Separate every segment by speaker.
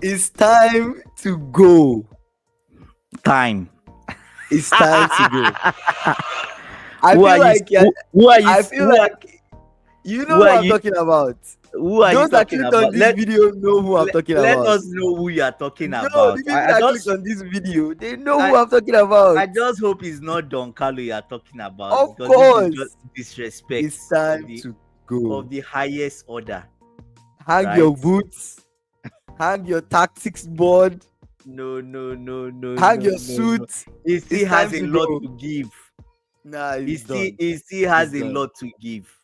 Speaker 1: It's time to go.
Speaker 2: Time.
Speaker 1: It's time to go. I
Speaker 2: who are
Speaker 1: feel
Speaker 2: you?
Speaker 1: like yeah,
Speaker 2: Who are you?
Speaker 1: I feel
Speaker 2: Who are
Speaker 1: like you know
Speaker 2: who
Speaker 1: who
Speaker 2: are
Speaker 1: I'm
Speaker 2: you?
Speaker 1: talking about.
Speaker 2: Who are you
Speaker 1: Those that
Speaker 2: talking
Speaker 1: clicked on
Speaker 2: about?
Speaker 1: this video know who I'm talking
Speaker 2: Let
Speaker 1: about.
Speaker 2: us know who you are talking
Speaker 1: No,
Speaker 2: about.
Speaker 1: the people that clicked on this video, they know who
Speaker 2: I
Speaker 1: I'm talking about.
Speaker 2: I just hope it's not Don Carlo you are talking about,
Speaker 1: Of
Speaker 2: because this is just
Speaker 1: course,
Speaker 2: disrespect
Speaker 1: it's
Speaker 2: of
Speaker 1: time
Speaker 2: the
Speaker 1: to go.
Speaker 2: of the highest order,
Speaker 1: Hang
Speaker 2: right?
Speaker 1: your boots, hang your tactics board,
Speaker 2: No, no, no, no,
Speaker 1: hang
Speaker 2: no,
Speaker 1: your
Speaker 2: no, no.
Speaker 1: suit.
Speaker 2: He
Speaker 1: It's
Speaker 2: still
Speaker 1: time
Speaker 2: has a
Speaker 1: to
Speaker 2: lot
Speaker 1: go.
Speaker 2: to give.
Speaker 1: Nah,
Speaker 2: He
Speaker 1: it's
Speaker 2: still
Speaker 1: done.
Speaker 2: he still
Speaker 1: It's
Speaker 2: has a
Speaker 1: done.
Speaker 2: lot to give.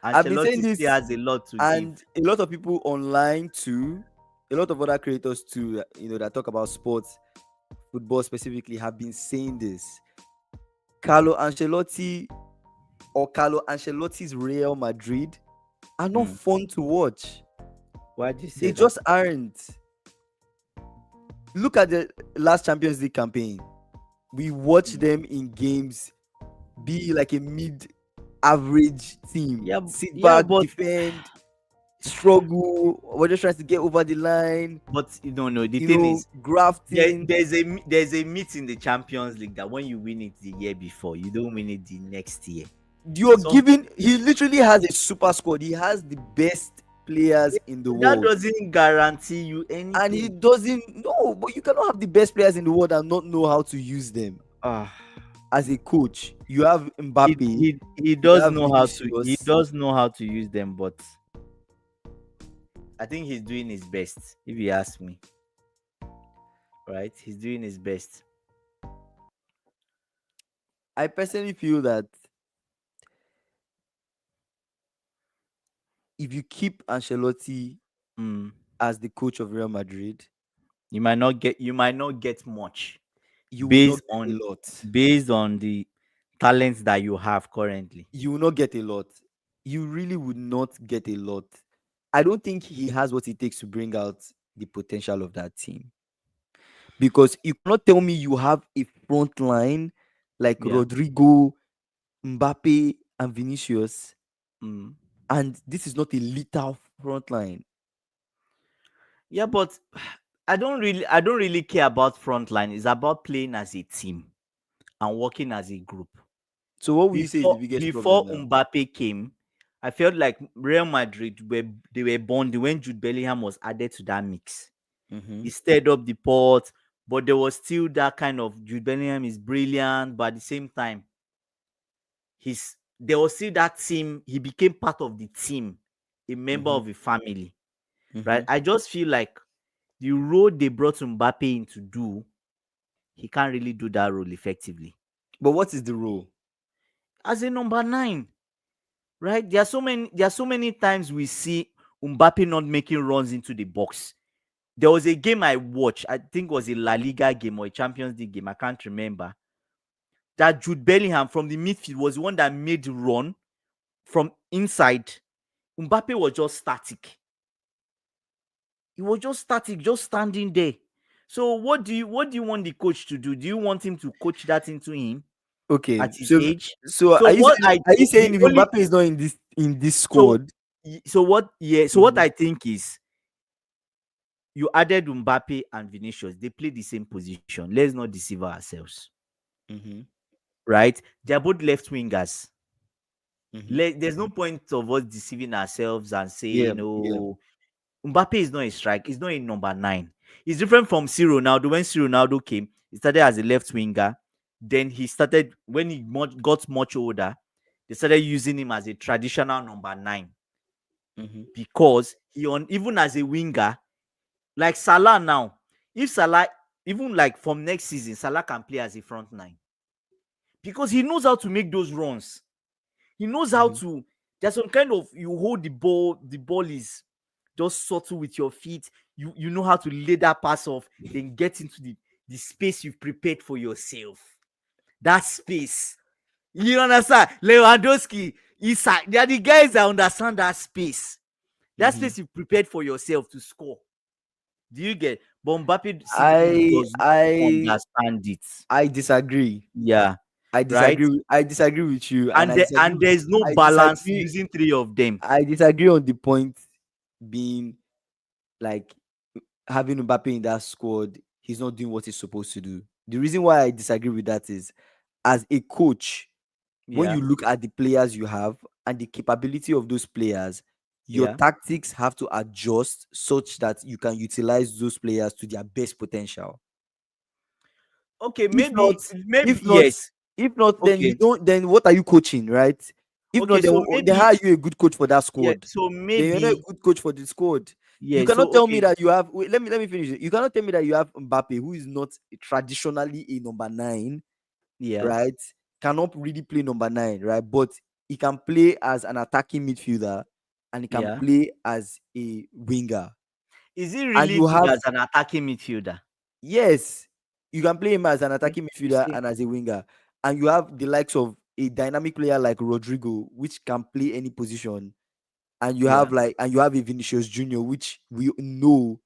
Speaker 1: I've been saying
Speaker 2: Ancelotti still
Speaker 1: this,
Speaker 2: has a lot to give.
Speaker 1: and a lot of people online too, a lot of other creators too, that talk about sports, football specifically, have been saying this. Carlo Ancelotti or Carlo Ancelotti's Real Madrid are not
Speaker 2: Hmm.
Speaker 1: fun to watch.
Speaker 2: Why did you
Speaker 1: They
Speaker 2: say that?
Speaker 1: just aren't. Look at the last Champions League campaign. We watched them in games be like a mid-average team.
Speaker 2: Yeah,
Speaker 1: Sit
Speaker 2: yeah,
Speaker 1: back,
Speaker 2: but
Speaker 1: defend, struggle. We're just trying to get over the line.
Speaker 2: no. The thing is,
Speaker 1: Grafting.
Speaker 2: there's a myth in the Champions League that when you win it the year before, you don't win it the next year.
Speaker 1: You're
Speaker 2: Some
Speaker 1: giving. He literally has a super squad. He has the best players in the
Speaker 2: that
Speaker 1: world.
Speaker 2: doesn't guarantee you
Speaker 1: And he
Speaker 2: anything.
Speaker 1: doesn't know, but you cannot have the best players in the world and not know how to use them.
Speaker 2: Ah,
Speaker 1: As a coach, you have
Speaker 2: he,
Speaker 1: Mbappe,
Speaker 2: he
Speaker 1: you
Speaker 2: does
Speaker 1: have
Speaker 2: know how to
Speaker 1: Vinicius.
Speaker 2: use them, but I think he's doing his best. If you ask me, right? He's doing his best.
Speaker 1: I personally feel that if you keep Ancelotti
Speaker 2: Mm.
Speaker 1: as the coach of Real Madrid,
Speaker 2: You might not get much
Speaker 1: you will not
Speaker 2: based
Speaker 1: get
Speaker 2: on
Speaker 1: a lot.
Speaker 2: the talents that you have currently.
Speaker 1: You will not get a lot. You really would not get a lot. I don't think he has what it takes to bring out the potential of that team. Because you cannot tell me you have a front line like
Speaker 2: Yeah.
Speaker 1: Rodrigo, Mbappe, and Vinicius,
Speaker 2: Mm.
Speaker 1: and this is not a lethal front line.
Speaker 2: Yeah, but I don't really care about frontline. It's about playing as a team and working as a group.
Speaker 1: So what would you say is the biggest problem
Speaker 2: Before
Speaker 1: now?
Speaker 2: Mbappe came, I felt like Real Madrid were bonding when Jude Bellingham was added to that mix.
Speaker 1: Mm-hmm.
Speaker 2: He stirred up the pot, but there was still that kind of Jude Bellingham is brilliant, but at the same time, there was still that team. He became part of the team, a member
Speaker 1: Mm-hmm.
Speaker 2: of the family,
Speaker 1: Mm-hmm.
Speaker 2: right? I just feel like the role they brought Mbappe in to do, he can't really do that role effectively
Speaker 1: But what is the role?
Speaker 2: as a number 9. Right? There are so many times we see Mbappe not making runs into the box. There was a game I watched, I think it was a La Liga game or a Champions League game, I can't remember. That Jude Bellingham from the midfield was the one that made the run from inside. Mbappe was just static. He was just static, just standing there. So what do you want the coach to do? Do you want him to coach that into him
Speaker 1: Okay,
Speaker 2: at his age?
Speaker 1: so
Speaker 2: So what I
Speaker 1: are you
Speaker 2: the
Speaker 1: saying if
Speaker 2: only
Speaker 1: Mbappe is not in this
Speaker 2: so
Speaker 1: squad?
Speaker 2: so what
Speaker 1: Mhm.
Speaker 2: I think is you added Mbappe and Vinicius. They play the same position. Let's not deceive ourselves,
Speaker 1: Mhm.
Speaker 2: right? They're both left wingers.
Speaker 1: Mhm.
Speaker 2: There's no point of us deceiving ourselves and
Speaker 1: Yeah,
Speaker 2: saying,
Speaker 1: yeah.
Speaker 2: "Oh, Mbappe is not a strike. He's not a number 9. He's different from C Ronaldo. When C Ronaldo came, he started as a left winger. Then he started when he got much older. They started using him as a traditional number 9
Speaker 1: Mhm.
Speaker 2: because even as a winger, like Salah now, if Salah even like from next season, Salah can play as a front 9 because he knows how to make those runs. He knows how
Speaker 1: Mhm.
Speaker 2: to. There's some kind of you hold the ball. The ball is just subtle with your feet. You know how to lay that pass off, then get into the space you've prepared for yourself. That space. You understand? Lewandowski, Isak, they are the guys that understand that space. That
Speaker 1: Mhm.
Speaker 2: space you prepared for yourself to score. Do you get? But Mbappe simply
Speaker 1: I
Speaker 2: does not
Speaker 1: I
Speaker 2: understand it.
Speaker 1: I disagree.
Speaker 2: Yeah,
Speaker 1: I
Speaker 2: right.
Speaker 1: disagree. I disagree with you, and
Speaker 2: And there's no
Speaker 1: I
Speaker 2: balance
Speaker 1: disagree.
Speaker 2: using three of them.
Speaker 1: I disagree on the point being like having Mbappe in that squad, he's not doing what he's supposed to do. The reason why I disagree with that is, as a coach, when
Speaker 2: Yeah,
Speaker 1: you look at the players you have and the capability of those players, your
Speaker 2: yeah.
Speaker 1: tactics have to adjust such that you can utilize those players to their best potential.
Speaker 2: Okay,
Speaker 1: If not,
Speaker 2: maybe
Speaker 1: if not,
Speaker 2: yes.
Speaker 1: if not, then you
Speaker 2: Okay,
Speaker 1: don't. Then what are you coaching, right? If
Speaker 2: okay.
Speaker 1: not,
Speaker 2: So
Speaker 1: then
Speaker 2: maybe
Speaker 1: how are you a good coach for that
Speaker 2: yeah.
Speaker 1: squad?
Speaker 2: So
Speaker 1: Then you're not a
Speaker 2: maybe
Speaker 1: good coach for the squad. You
Speaker 2: yeah.
Speaker 1: cannot
Speaker 2: So
Speaker 1: tell me
Speaker 2: okay,
Speaker 1: that you have. Wait, let me finish it. You cannot tell me that you have Mbappe, who is not traditionally a number nine,
Speaker 2: yeah,
Speaker 1: right? Cannot really play number nine, right? But he can play as an attacking midfielder and he can
Speaker 2: yeah.
Speaker 1: play as a winger.
Speaker 2: Is he
Speaker 1: And
Speaker 2: really
Speaker 1: you
Speaker 2: good
Speaker 1: have,
Speaker 2: as an attacking midfielder?
Speaker 1: yes, you can play him as an
Speaker 2: Okay,
Speaker 1: attacking
Speaker 2: you
Speaker 1: midfielder
Speaker 2: see,
Speaker 1: and as a winger. And you have the likes of a dynamic player like Rodrigo, which can play any position. And you
Speaker 2: yeah.
Speaker 1: have a Vinicius Junior, which we know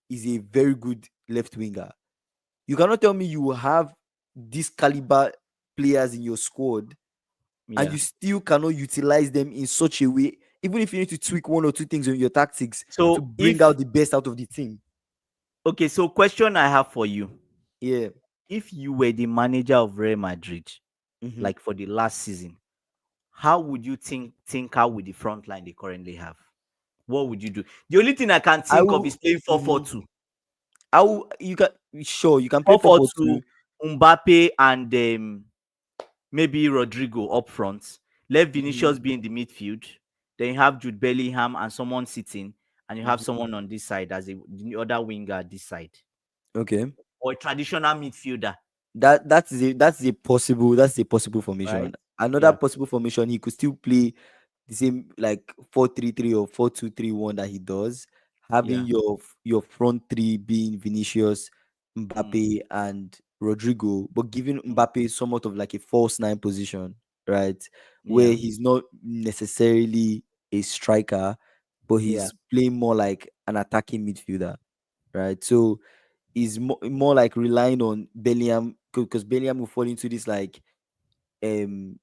Speaker 1: is a very good left winger. You cannot tell me you have this caliber players in your squad and
Speaker 2: Yeah.
Speaker 1: you still cannot utilize them in such a way, even if you need to tweak one or two things on your tactics to
Speaker 2: So
Speaker 1: bring
Speaker 2: if
Speaker 1: out the best out of the team.
Speaker 2: okay, so question I have for you:
Speaker 1: Yeah.
Speaker 2: if you were the manager of Real Madrid,
Speaker 1: Hmm.
Speaker 2: like for the last season, how would you tinker with the front line they currently have? What would you do? The only thing I can
Speaker 1: I
Speaker 2: think of is
Speaker 1: will.
Speaker 2: playing 4 4
Speaker 1: Mhm.
Speaker 2: 2.
Speaker 1: I will. You can, sure, you can play
Speaker 2: 4
Speaker 1: four
Speaker 2: 4
Speaker 1: four
Speaker 2: 2,
Speaker 1: two.
Speaker 2: Mbappe and maybe Rodrigo up front. Let
Speaker 1: Mm-hmm.
Speaker 2: Vinicius be in the midfield. Then you have Jude Bellingham and someone sitting, and you have
Speaker 1: Mm-hmm.
Speaker 2: someone on this side as the other winger this side,
Speaker 1: Okay.
Speaker 2: or a traditional midfielder,
Speaker 1: That's a possible
Speaker 2: right?
Speaker 1: formation. Another
Speaker 2: Yeah,
Speaker 1: possible formation, he could still play the same like 4-3-3 or 4-2-3-1 that he does, having
Speaker 2: yeah,
Speaker 1: your front three being Vinicius,
Speaker 2: mm,
Speaker 1: Mbappe, and Rodrigo, but giving
Speaker 2: mm,
Speaker 1: Mbappe somewhat of like a false nine position, right? Where
Speaker 2: yeah,
Speaker 1: he's not necessarily a striker, but
Speaker 2: yeah.
Speaker 1: he's playing more like an attacking midfielder, right? So is more like relying on Bellingham, because Bellingham will fall into this like um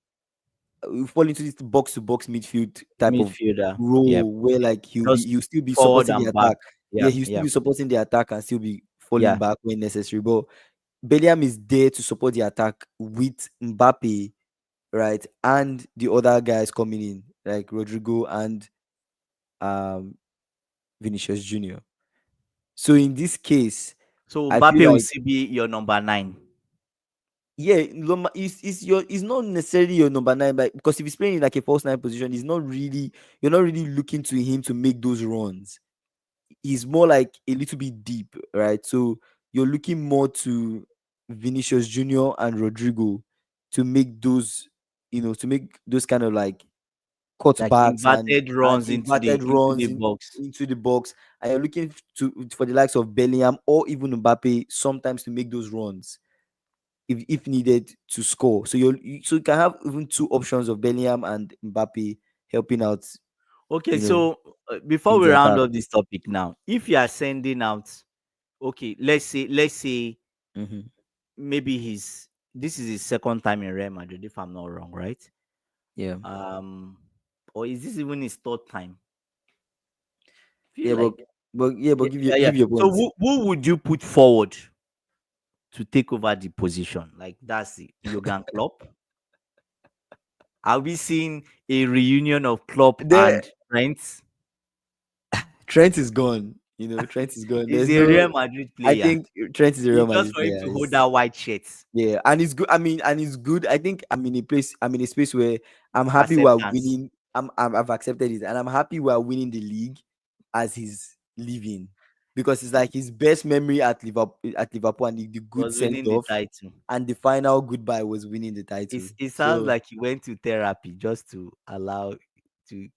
Speaker 1: will fall into this box to box midfield type of
Speaker 2: Midfielder. Yep.
Speaker 1: role where like
Speaker 2: Just
Speaker 1: he'll still be
Speaker 2: forward
Speaker 1: supporting the
Speaker 2: and back.
Speaker 1: attack. Yeah,
Speaker 2: Yeah,
Speaker 1: he'll still
Speaker 2: yeah,
Speaker 1: be supporting the attack and still be falling
Speaker 2: yeah,
Speaker 1: back when necessary. But Bellingham is there to support the attack with Mbappe, right? And the other guys coming in, like Rodrigo and um Vinicius Junior. So in this case,
Speaker 2: so
Speaker 1: I feel
Speaker 2: Mbappe will
Speaker 1: like,
Speaker 2: still be your number 9.
Speaker 1: yeah, Loma is not necessarily your number nine, but because if he's playing in like a false nine position, you're not really looking to him to make those runs. He's more like a little bit deep, right? So you're looking more to Vinicius Junior and Rodrigo to make those kind of like
Speaker 2: Like
Speaker 1: cutbacks
Speaker 2: inverted
Speaker 1: and
Speaker 2: runs into
Speaker 1: inverted
Speaker 2: the
Speaker 1: runs
Speaker 2: box.
Speaker 1: into the box, and you're looking for the likes of Bellingham or even Mbappe sometimes to make those runs if needed to score. So you can have even two options of Bellingham and Mbappe helping out,
Speaker 2: Okay,
Speaker 1: you know,
Speaker 2: so before
Speaker 1: in
Speaker 2: we
Speaker 1: the
Speaker 2: round
Speaker 1: attack.
Speaker 2: up this topic now, if you are sending out, okay, let's say
Speaker 1: Hmm.
Speaker 2: maybe this is his second time in Real Madrid, if I'm not wrong, right?
Speaker 1: Yeah,
Speaker 2: Um, or is this even his third time? Feel
Speaker 1: yeah,
Speaker 2: like
Speaker 1: but
Speaker 2: yeah,
Speaker 1: give
Speaker 2: yeah, yeah.
Speaker 1: your
Speaker 2: So
Speaker 1: points.
Speaker 2: who would you put forward to take over the position? Like that's it. Jurgen Klopp. Are we seeing a reunion of Klopp
Speaker 1: The
Speaker 2: and Trent?
Speaker 1: Trent is gone. Trent is gone.
Speaker 2: He's
Speaker 1: There's
Speaker 2: a
Speaker 1: no.
Speaker 2: Real Madrid
Speaker 1: I
Speaker 2: player.
Speaker 1: think Trent is a Real
Speaker 2: It's just
Speaker 1: Madrid
Speaker 2: for him
Speaker 1: player.
Speaker 2: to hold that white shirt.
Speaker 1: Yeah, and it's good. I mean, and it's good. I think I'm in a space where I'm happy we're
Speaker 2: Acceptance.
Speaker 1: winning. I've accepted it, and I'm happy we're winning the league as he's leaving, because it's like his best memory at Liverpool, and the good
Speaker 2: Was
Speaker 1: send
Speaker 2: winning the
Speaker 1: off,
Speaker 2: title.
Speaker 1: and the final goodbye was winning the title.
Speaker 2: It sounds
Speaker 1: So
Speaker 2: like he went to therapy just to allow to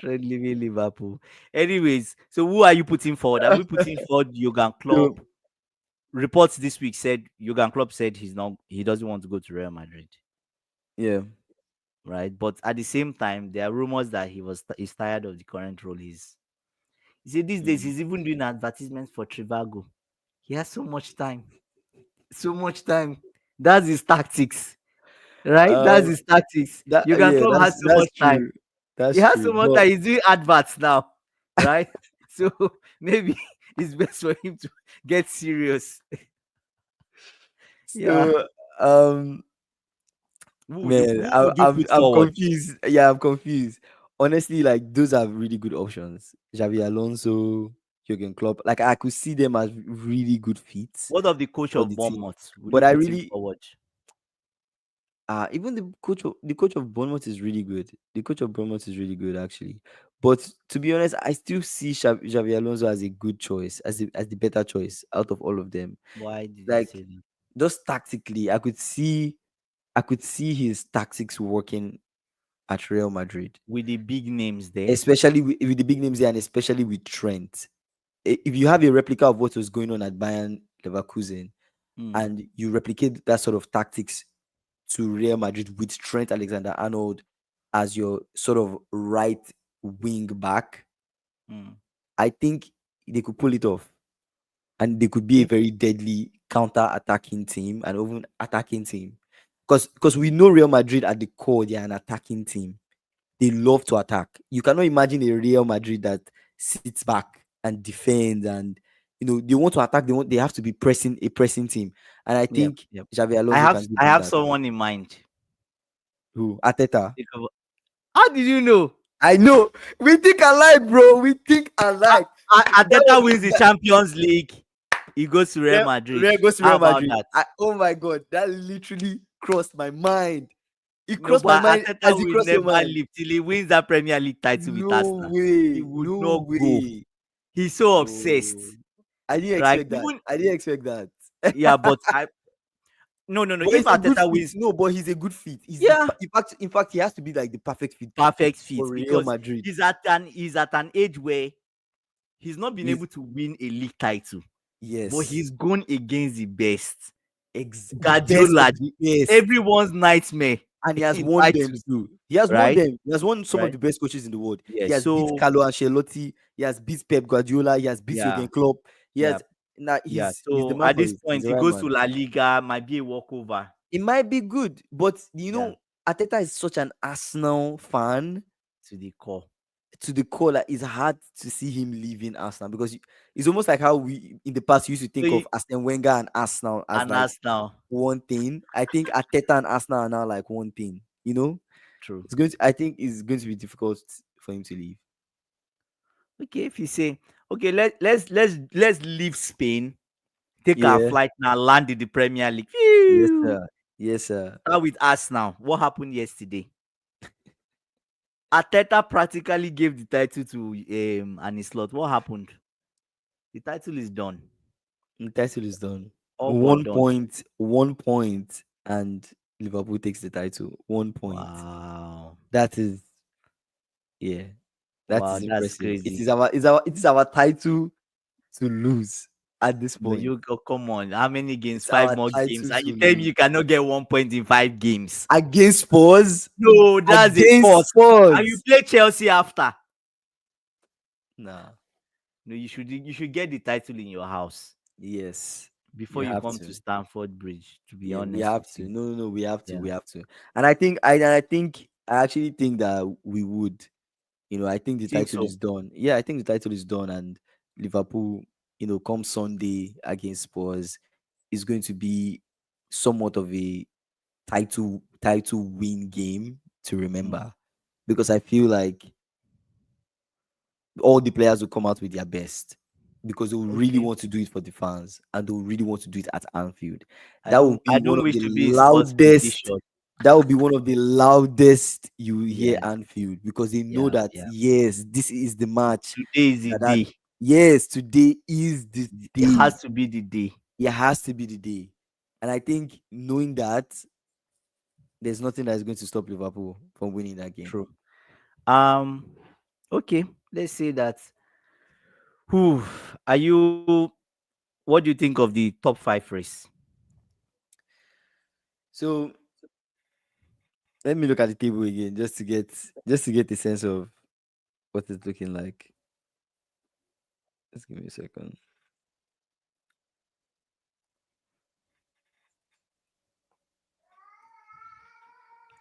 Speaker 2: Trent leaving Liverpool. Anyways, so who are you putting forward? Are we putting forward Jurgen Klopp?
Speaker 1: so
Speaker 2: Reports this week said Jurgen Klopp said he doesn't want to go to Real Madrid,
Speaker 1: yeah.
Speaker 2: right? But at the same time, there are rumors that he's tired of the current role. He said these days
Speaker 1: Mm.
Speaker 2: he's even doing advertisements for Trivago. He has so much time, so much time. That's his tactics, right? That's
Speaker 1: Um,
Speaker 2: his tactics.
Speaker 1: that
Speaker 2: Jurgen
Speaker 1: yeah,
Speaker 2: Klopp has so
Speaker 1: that's
Speaker 2: much time.
Speaker 1: true.
Speaker 2: He
Speaker 1: That's
Speaker 2: has so
Speaker 1: true.
Speaker 2: much
Speaker 1: But
Speaker 2: time. He's doing adverts now, right? So maybe it's best for him to get serious. Yeah.
Speaker 1: So, um, man,
Speaker 2: Who would you put
Speaker 1: I'm
Speaker 2: forward?
Speaker 1: confused. Yeah, I'm confused. Honestly, like those are really good options. Xavi Alonso, Jurgen Klopp. Like I could see them as really good fits
Speaker 2: What of the coach
Speaker 1: for
Speaker 2: of
Speaker 1: the team.
Speaker 2: Bournemouth? Would you
Speaker 1: But I
Speaker 2: put him
Speaker 1: really,
Speaker 2: forward?
Speaker 1: even the coach of Bournemouth is really good. The coach of Bournemouth is really good actually. But to be honest, I still see Xavi Alonso as a good choice, as the better choice out of all of them.
Speaker 2: Why did you
Speaker 1: Like
Speaker 2: say that?
Speaker 1: just tactically, I could see his tactics working at Real Madrid,
Speaker 2: With the big names there.
Speaker 1: especially with the big names there, and especially with Trent. If you have a replica of what was going on at Bayern Leverkusen,
Speaker 2: Hmm.
Speaker 1: and you replicate that sort of tactics to Real Madrid with Trent Alexander-Arnold as your sort of right wing back,
Speaker 2: Hmm.
Speaker 1: I think they could pull it off, and they could be a
Speaker 2: Okay.
Speaker 1: very deadly counter-attacking team and even attacking team. Because we know Real Madrid at the core, they are an attacking team. They love to attack. You cannot imagine a Real Madrid that sits back and defends, and they want to attack. They have to be pressing, a pressing team. And I
Speaker 2: Yep.
Speaker 1: think
Speaker 2: Yep.
Speaker 1: Xavi
Speaker 2: I
Speaker 1: Alonso
Speaker 2: have
Speaker 1: can give
Speaker 2: I
Speaker 1: them
Speaker 2: have
Speaker 1: that.
Speaker 2: someone in mind.
Speaker 1: Who? Ateta.
Speaker 2: Think of- How did you know?
Speaker 1: I know. We think alike, bro. We think alike. That
Speaker 2: Arteta
Speaker 1: was
Speaker 2: wins the
Speaker 1: that,
Speaker 2: Champions League. He goes to Real
Speaker 1: Real,
Speaker 2: Madrid.
Speaker 1: Real goes to
Speaker 2: How
Speaker 1: Real
Speaker 2: about
Speaker 1: Madrid.
Speaker 2: that?
Speaker 1: Oh my god, that literally crossed my mind. It
Speaker 2: No,
Speaker 1: crossed my
Speaker 2: but
Speaker 1: mind
Speaker 2: Arteta
Speaker 1: as it
Speaker 2: will
Speaker 1: crossed your
Speaker 2: never
Speaker 1: mind.
Speaker 2: leave till he wins that Premier League title with
Speaker 1: No
Speaker 2: Arsenal. He
Speaker 1: way.
Speaker 2: would
Speaker 1: No
Speaker 2: not go.
Speaker 1: way.
Speaker 2: He's so
Speaker 1: Oh,
Speaker 2: obsessed.
Speaker 1: I didn't
Speaker 2: Right?
Speaker 1: expect that.
Speaker 2: Even
Speaker 1: I didn't expect that.
Speaker 2: yeah, but I no no no.
Speaker 1: But
Speaker 2: If
Speaker 1: it's a good
Speaker 2: Arteta
Speaker 1: fit.
Speaker 2: wins,
Speaker 1: No, but he's a good fit.
Speaker 2: yeah,
Speaker 1: In fact, he has to be like the perfect fit
Speaker 2: perfect
Speaker 1: for
Speaker 2: fit
Speaker 1: Real
Speaker 2: because
Speaker 1: Madrid.
Speaker 2: he's at an age where he's not been
Speaker 1: He's
Speaker 2: able to win a league title, but
Speaker 1: yes,
Speaker 2: he's gone against the best.
Speaker 1: the best of
Speaker 2: Guardiola,
Speaker 1: the best,
Speaker 2: everyone's nightmare
Speaker 1: and he has
Speaker 2: in
Speaker 1: won them
Speaker 2: titles,
Speaker 1: too. He has won
Speaker 2: right?
Speaker 1: them. He has won some of
Speaker 2: Right?
Speaker 1: the best coaches in the world.
Speaker 2: Yeah.
Speaker 1: He has beat
Speaker 2: So
Speaker 1: Carlo Ancelotti. He has beat Pep Guardiola. He has beat
Speaker 2: yeah,
Speaker 1: Jurgen Klopp. He
Speaker 2: yeah,
Speaker 1: has now
Speaker 2: yeah.
Speaker 1: he's the
Speaker 2: So
Speaker 1: man
Speaker 2: at
Speaker 1: for
Speaker 2: this
Speaker 1: it. He's
Speaker 2: point,
Speaker 1: the
Speaker 2: he
Speaker 1: right
Speaker 2: goes to
Speaker 1: man.
Speaker 2: La Liga, might be a walkover.
Speaker 1: It might be good, but
Speaker 2: Yeah,
Speaker 1: Ateta is such an Arsenal fan
Speaker 2: to the core.
Speaker 1: to the core. Like it's hard to see him leaving Arsenal because it's almost like how we in the past used to
Speaker 2: So
Speaker 1: think of Arsene Wenger and Arsenal as
Speaker 2: and
Speaker 1: like
Speaker 2: us now,
Speaker 1: one thing. I think Ateta and Arsenal are now like one thing.
Speaker 2: true.
Speaker 1: I think it's going to be difficult for him to leave.
Speaker 2: Okay, if you say okay, let's leave Spain, take our
Speaker 1: Yeah.
Speaker 2: flight now, land in the Premier League.
Speaker 1: Yes,
Speaker 2: Phew.
Speaker 1: sir. Yes, sir.
Speaker 2: Start with us now. What happened yesterday? Ateta practically gave the title to Ancelotti. What happened? The title is done.
Speaker 1: The title is done.
Speaker 2: All but
Speaker 1: One
Speaker 2: done.
Speaker 1: point, 1 point, and Liverpool takes the title. 1 point.
Speaker 2: Wow.
Speaker 1: That is, yeah, that
Speaker 2: Wow,
Speaker 1: is
Speaker 2: that's
Speaker 1: impressive. It
Speaker 2: crazy.
Speaker 1: is our title to lose at this
Speaker 2: No,
Speaker 1: point.
Speaker 2: you go, come on. How many games?
Speaker 1: It's
Speaker 2: Five
Speaker 1: our
Speaker 2: more games.
Speaker 1: title
Speaker 2: And
Speaker 1: to
Speaker 2: you tell me
Speaker 1: lose
Speaker 2: you cannot get 1 point in 5 games.
Speaker 1: against Spurs.
Speaker 2: No, that's a
Speaker 1: Against
Speaker 2: first. And you
Speaker 1: Spurs.
Speaker 2: play Chelsea after.
Speaker 1: Nah.
Speaker 2: No, you should get the title in your house
Speaker 1: Yes,
Speaker 2: before
Speaker 1: you
Speaker 2: you
Speaker 1: have
Speaker 2: come to
Speaker 1: to.
Speaker 2: Stamford Bridge, to be
Speaker 1: Yeah, we
Speaker 2: honest
Speaker 1: have
Speaker 2: with
Speaker 1: to.
Speaker 2: you.
Speaker 1: No, no, no, we have to.
Speaker 2: Yeah.
Speaker 1: We have to. And I actually think that we would. I think the
Speaker 2: Think
Speaker 1: title
Speaker 2: so.
Speaker 1: is done. Yeah, I think the title is done, and Liverpool, come Sunday against Spurs, is going to be somewhat of a title win game to
Speaker 2: Mm.
Speaker 1: remember, because I feel like all the players will come out with their best because they will really
Speaker 2: Okay.
Speaker 1: want to do it for the fans, and they will really want to do it at Anfield.
Speaker 2: I
Speaker 1: That will
Speaker 2: don't
Speaker 1: be
Speaker 2: I
Speaker 1: one
Speaker 2: don't
Speaker 1: of
Speaker 2: wish
Speaker 1: the
Speaker 2: to be in sports
Speaker 1: loudest.
Speaker 2: prediction.
Speaker 1: That will be one of the loudest you hear
Speaker 2: Yeah,
Speaker 1: Anfield, because they know
Speaker 2: yeah,
Speaker 1: that
Speaker 2: yeah.
Speaker 1: yes, this is the match.
Speaker 2: Today is the
Speaker 1: That
Speaker 2: day.
Speaker 1: yes, today is the
Speaker 2: It
Speaker 1: day.
Speaker 2: has to be the day.
Speaker 1: It has to be the day, and I think knowing that, there's nothing that is going to stop Liverpool from winning that game.
Speaker 2: True. Um okay, let's say that. Who are you? What do you think of the top five race?
Speaker 1: So let me look at the table again, just to get a sense of what it's looking like. Just give me a second.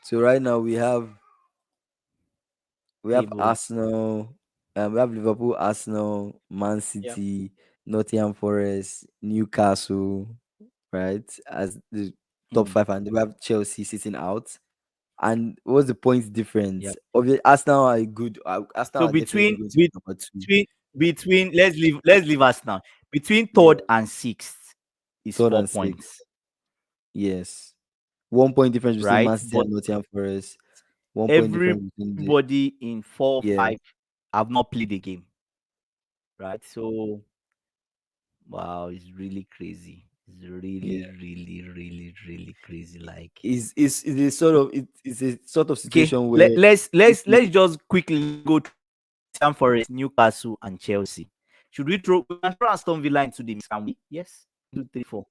Speaker 1: So right now we have
Speaker 2: Table.
Speaker 1: Arsenal. We have Liverpool, Arsenal, Man
Speaker 2: Yeah.
Speaker 1: City, Nottingham Forest, Newcastle, right? As the top
Speaker 2: Hmm.
Speaker 1: five, and we have Chelsea sitting out. And what's the points
Speaker 2: Yeah.
Speaker 1: difference? Obviously, Arsenal are good. Arsenal
Speaker 2: So
Speaker 1: are definitely
Speaker 2: between
Speaker 1: going to be
Speaker 2: be-
Speaker 1: number two,
Speaker 2: between let's leave us now. Between
Speaker 1: yeah,
Speaker 2: third and sixth is
Speaker 1: third
Speaker 2: four
Speaker 1: and sixth.
Speaker 2: points,
Speaker 1: Yes, 1 point difference between
Speaker 2: right?
Speaker 1: Man City
Speaker 2: But
Speaker 1: and Nottingham Forest. 1 point difference between the
Speaker 2: everybody in four,
Speaker 1: yeah,
Speaker 2: five have not played the game, right? So wow, it's really crazy. It's
Speaker 1: yeah.
Speaker 2: really, really, really, really crazy. Like,
Speaker 1: Is a sort of it's a sort of
Speaker 2: okay,
Speaker 1: situation where
Speaker 2: let's just quickly go through Nottingham Forest, Newcastle, and Chelsea. Should we throw? We can throw Aston Villa into the mix, can we? Yes. 1, 2, 3, 4.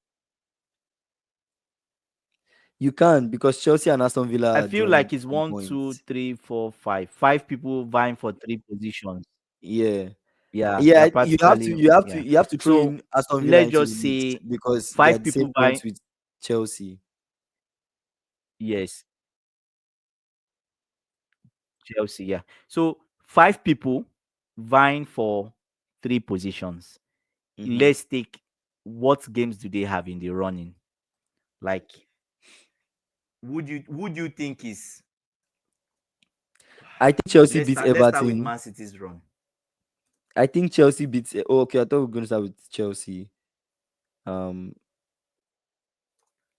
Speaker 1: you can, because Chelsea and Aston
Speaker 2: I
Speaker 1: Villa are
Speaker 2: feel
Speaker 1: joined
Speaker 2: like it's
Speaker 1: in
Speaker 2: one, two,
Speaker 1: points.
Speaker 2: three, four, five. Five people vying for three positions.
Speaker 1: Yeah,
Speaker 2: Yeah, they are
Speaker 1: yeah.
Speaker 2: practically yeah.
Speaker 1: You have to throw
Speaker 2: So
Speaker 1: in Aston Villa
Speaker 2: let's
Speaker 1: into the
Speaker 2: just
Speaker 1: mix
Speaker 2: say
Speaker 1: because they are
Speaker 2: five
Speaker 1: the same
Speaker 2: people
Speaker 1: points
Speaker 2: vying.
Speaker 1: with Chelsea.
Speaker 2: Yes, Chelsea. Yeah. So five people vying for three positions.
Speaker 1: Hmm.
Speaker 2: Let's take what games do they have in the running? Like, would you think is
Speaker 1: I think Chelsea
Speaker 2: let's
Speaker 1: beats
Speaker 2: start let's start with
Speaker 1: Everton.
Speaker 2: Man City's run.
Speaker 1: I think Chelsea beats. Oh, okay, I thought we were going to start with Chelsea. Um,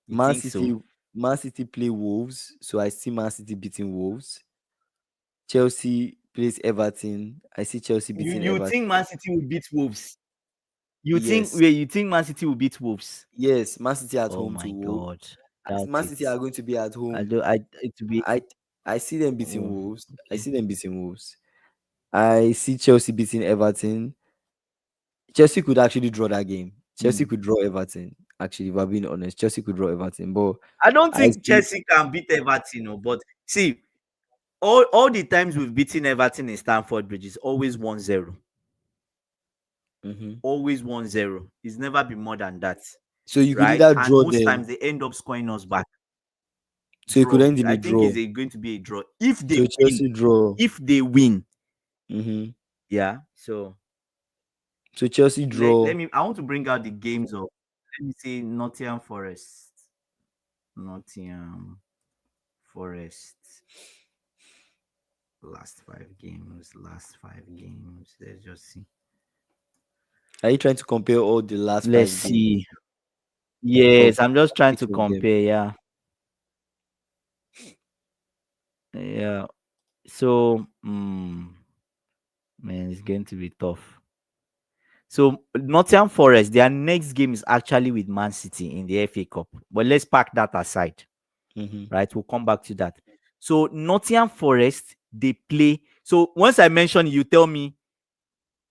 Speaker 2: You
Speaker 1: Man
Speaker 2: think so?
Speaker 1: City. Man City play Wolves, so I see Man City beating Wolves. Chelsea plays Everton. I see Chelsea
Speaker 2: You
Speaker 1: beating
Speaker 2: you think
Speaker 1: Everton.
Speaker 2: Man City will beat Wolves?
Speaker 1: Yes,
Speaker 2: You think Man City will beat Wolves?
Speaker 1: yes. Man City at
Speaker 2: Oh
Speaker 1: home
Speaker 2: my
Speaker 1: to Wolves.
Speaker 2: god.
Speaker 1: As
Speaker 2: Doubt
Speaker 1: Man
Speaker 2: it.
Speaker 1: City are going to be at
Speaker 2: I
Speaker 1: home.
Speaker 2: do I it will be
Speaker 1: I I see them beating
Speaker 2: oh,
Speaker 1: Wolves. I
Speaker 2: okay.
Speaker 1: see them beating Wolves. I see Chelsea beating Everton. Chelsea could actually draw that game. Chelsea
Speaker 2: Hmm.
Speaker 1: could draw Everton. Actually, if we're being honest, Chelsea could draw Everton. But
Speaker 2: I don't
Speaker 1: I
Speaker 2: think
Speaker 1: see.
Speaker 2: Chelsea can beat Everton, no, but see, all the times we've beaten Everton in Stamford Bridge is always 1-0.
Speaker 1: Mhm.
Speaker 2: Always 1-0. It's never been more than that.
Speaker 1: So you could
Speaker 2: Right?
Speaker 1: either
Speaker 2: And
Speaker 1: draw
Speaker 2: most times
Speaker 1: them.
Speaker 2: they end up scoring us back.
Speaker 1: So it could
Speaker 2: Draw.
Speaker 1: end in
Speaker 2: I
Speaker 1: a
Speaker 2: think
Speaker 1: draw.
Speaker 2: going to be a draw. If they
Speaker 1: So
Speaker 2: win,
Speaker 1: Chelsea draw.
Speaker 2: if they win,
Speaker 1: Mhm.
Speaker 2: yeah. So
Speaker 1: So Chelsea
Speaker 2: let
Speaker 1: draw.
Speaker 2: me I want to bring out the games of let me say Nottingham Forest. Nottingham Forest. Last 5 games. Last 5 games. Let's just see.
Speaker 1: Are you trying to compare all the last
Speaker 2: Let's
Speaker 1: 5 games
Speaker 2: see.
Speaker 1: of
Speaker 2: Yes, I'm just trying
Speaker 1: each
Speaker 2: to
Speaker 1: of them?
Speaker 2: compare. Yeah. Yeah. So, man, it's going to be tough. So, Nottingham Forest, their next game is actually with Man City in the FA Cup. But let's park that aside,
Speaker 1: Mhm.
Speaker 2: right? We'll come back to that. So, Nottingham Forest, they play. So, once I mention, you tell me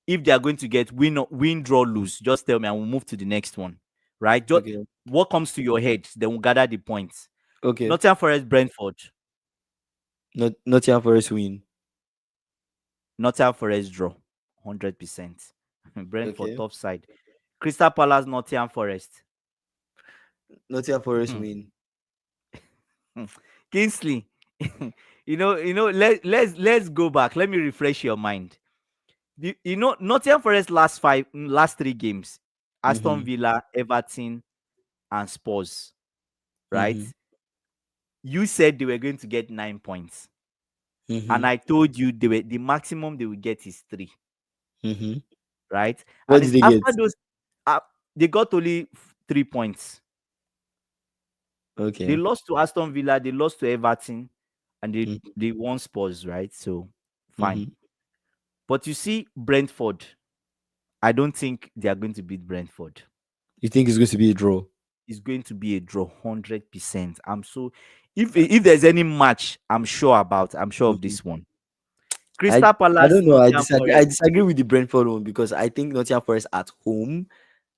Speaker 2: if they are going to get win, draw, lose. Just tell me, and we'll move to the next one, right? Just
Speaker 1: Okay.
Speaker 2: what comes to your head, then we'll gather the points.
Speaker 1: Okay.
Speaker 2: Nottingham Forest, Brentford.
Speaker 1: Nottingham Forest win.
Speaker 2: Nottingham Forest draw, 100%. Brentford,
Speaker 1: Okay.
Speaker 2: tough side. Crystal Palace, Nottingham Forest.
Speaker 1: Nottingham Forest
Speaker 2: Hmm.
Speaker 1: win.
Speaker 2: Kingsley, let's go back. Let me refresh your mind. Nottingham Forest last 3 games: Aston
Speaker 1: Mhm.
Speaker 2: Villa, Everton, and Spurs. Right?
Speaker 1: Mhm.
Speaker 2: You said they were going to get 9 points, and
Speaker 1: Mhm.
Speaker 2: I told you the maximum they will get is three.
Speaker 1: Mhm.
Speaker 2: Right?
Speaker 1: What
Speaker 2: And
Speaker 1: did
Speaker 2: it's
Speaker 1: they get?
Speaker 2: after those, uh, they got only 3 points. They
Speaker 1: Okay.
Speaker 2: lost to Aston Villa, they lost to Everton, and they
Speaker 1: Mhm.
Speaker 2: they won Spurs, right? So fine.
Speaker 1: Mhm.
Speaker 2: But you see, Brentford, I don't think they are going to beat Brentford.
Speaker 1: You think it's going to be a draw?
Speaker 2: It's going to be a draw, 100%. I'm so if there's any match I'm sure of
Speaker 1: Mhm.
Speaker 2: this one.
Speaker 1: I
Speaker 2: Crystal
Speaker 1: I
Speaker 2: Palace,
Speaker 1: don't know.
Speaker 2: Nottingham
Speaker 1: I
Speaker 2: Forest.
Speaker 1: disagree with the Brentford one because I think Nottingham Forest at home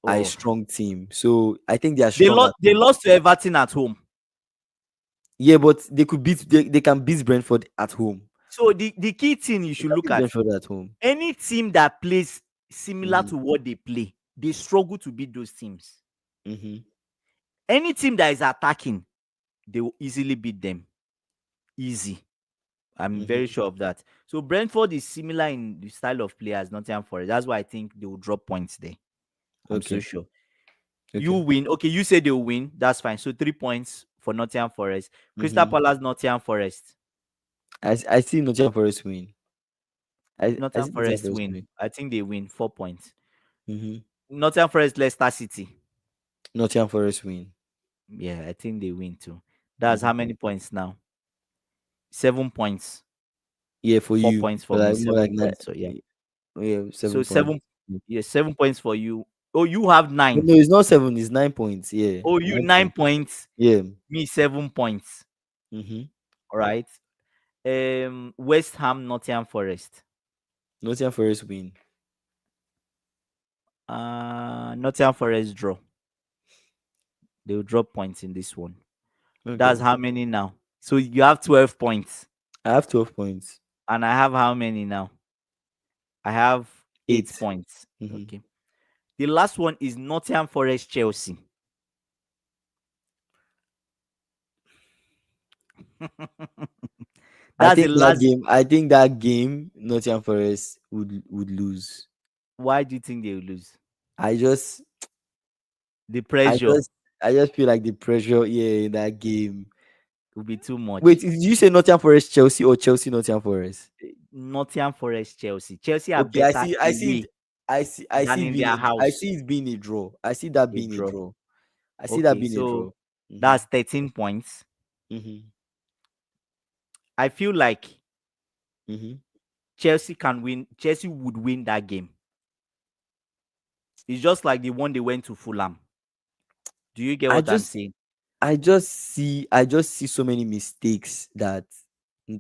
Speaker 1: are a
Speaker 2: Oh,
Speaker 1: strong team. So I think they are strong at
Speaker 2: they
Speaker 1: home.
Speaker 2: lost to Everton at home.
Speaker 1: Yeah, but they can beat Brentford at home.
Speaker 2: So the key thing you
Speaker 1: They
Speaker 2: should
Speaker 1: can
Speaker 2: look
Speaker 1: beat
Speaker 2: at,
Speaker 1: Brentford at home.
Speaker 2: any team that plays similar
Speaker 1: Mhm.
Speaker 2: to what they play, they struggle to beat those teams.
Speaker 1: Mhm.
Speaker 2: Any team that is attacking, they will easily beat them. Easy. I'm very
Speaker 1: Mm-hmm.
Speaker 2: sure of that. So Brentford is similar in the style of play as Nottingham Forest. That's why I think they will drop points there. I'm so
Speaker 1: Okay.
Speaker 2: sure. You
Speaker 1: Okay.
Speaker 2: win. Okay, you say they'll win. That's fine. So 3 points for Nottingham Forest. Crystal
Speaker 1: Mm-hmm.
Speaker 2: Palace, Nottingham Forest.
Speaker 1: I see Nottingham Forest win. I
Speaker 2: Nottingham
Speaker 1: see Nottingham
Speaker 2: Forest
Speaker 1: Forest
Speaker 2: win.
Speaker 1: win.
Speaker 2: I think they win 4 points.
Speaker 1: Mm-hmm.
Speaker 2: Nottingham Forest, Leicester City.
Speaker 1: Nottingham Forest win.
Speaker 2: Yeah, I think they win too. That's
Speaker 1: Mm-hmm.
Speaker 2: how many points now? 7 points.
Speaker 1: Yeah, for
Speaker 2: Four
Speaker 1: you.
Speaker 2: points for me.
Speaker 1: Like more like
Speaker 2: 7 points. So yeah.
Speaker 1: yeah,
Speaker 2: So
Speaker 1: 7 points.
Speaker 2: seven. Yeah, 7 points for you. Oh, you have
Speaker 1: No,
Speaker 2: nine.
Speaker 1: no, it's not seven, it's 9 points. Yeah.
Speaker 2: Oh, you
Speaker 1: Nine
Speaker 2: nine
Speaker 1: points.
Speaker 2: points.
Speaker 1: Yeah.
Speaker 2: Me 7 points.
Speaker 1: Mm-hmm.
Speaker 2: All right. West Ham, Nottingham Forest.
Speaker 1: Nottingham Forest win.
Speaker 2: Nottingham Forest draw. They will drop points in this one. That's
Speaker 1: Okay.
Speaker 2: how many now? So you have 12 points.
Speaker 1: I have 12 points.
Speaker 2: And I have how many now? I have 8
Speaker 1: 8.
Speaker 2: points.
Speaker 1: Mm-hmm.
Speaker 2: Okay. The last one is Nottingham Forest Chelsea. That's the last.
Speaker 1: I think that game Nottingham Forest would lose.
Speaker 2: Why do you think they will lose?
Speaker 1: I just
Speaker 2: The
Speaker 1: I
Speaker 2: pressure
Speaker 1: just I just feel like the pressure, yeah, in that game.
Speaker 2: will be too
Speaker 1: Wait,
Speaker 2: much.
Speaker 1: did you say Nottingham Forest Chelsea or Chelsea Nottingham Forest?
Speaker 2: Nottingham Forest Chelsea. Chelsea are
Speaker 1: Okay,
Speaker 2: better
Speaker 1: I see it.
Speaker 2: away
Speaker 1: I
Speaker 2: than
Speaker 1: see it
Speaker 2: in
Speaker 1: being
Speaker 2: their
Speaker 1: I
Speaker 2: house.
Speaker 1: see it being a draw. I see that
Speaker 2: A
Speaker 1: being a
Speaker 2: draw.
Speaker 1: draw. I see that
Speaker 2: Okay,
Speaker 1: being a
Speaker 2: so
Speaker 1: draw. Mm-hmm.
Speaker 2: that's 13 points.
Speaker 1: Mm-hmm.
Speaker 2: I feel like
Speaker 1: Mm-hmm.
Speaker 2: Chelsea can win. Chelsea would win that game. It's just like the one they went to Fulham. Do you get
Speaker 1: I
Speaker 2: what I'm
Speaker 1: just
Speaker 2: saying?
Speaker 1: I just see so many mistakes that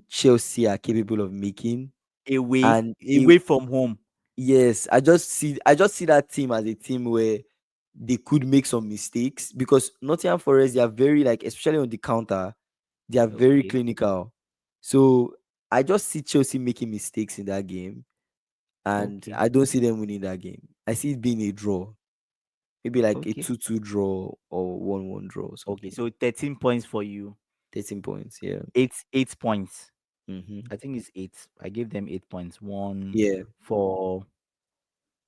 Speaker 1: Chelsea are capable of making.
Speaker 2: Away,
Speaker 1: And
Speaker 2: away from home.
Speaker 1: yes, I just see that team as a team where they could make some mistakes because Nottingham Forest, they are very, like, especially on the counter, they are very
Speaker 2: Okay,
Speaker 1: clinical. So I just see Chelsea making mistakes in that game, and
Speaker 2: okay,
Speaker 1: I don't see them winning that game. I see it being a draw, maybe like a
Speaker 2: okay,
Speaker 1: 2-2 draw or 1-1 draw or
Speaker 2: okay.
Speaker 1: something.
Speaker 2: So 13 points for you.
Speaker 1: 13 points, yeah.
Speaker 2: Eight points.
Speaker 1: Mm-hmm.
Speaker 2: I think it's eight. I gave them 8 points. One,
Speaker 1: Yeah,
Speaker 2: 4,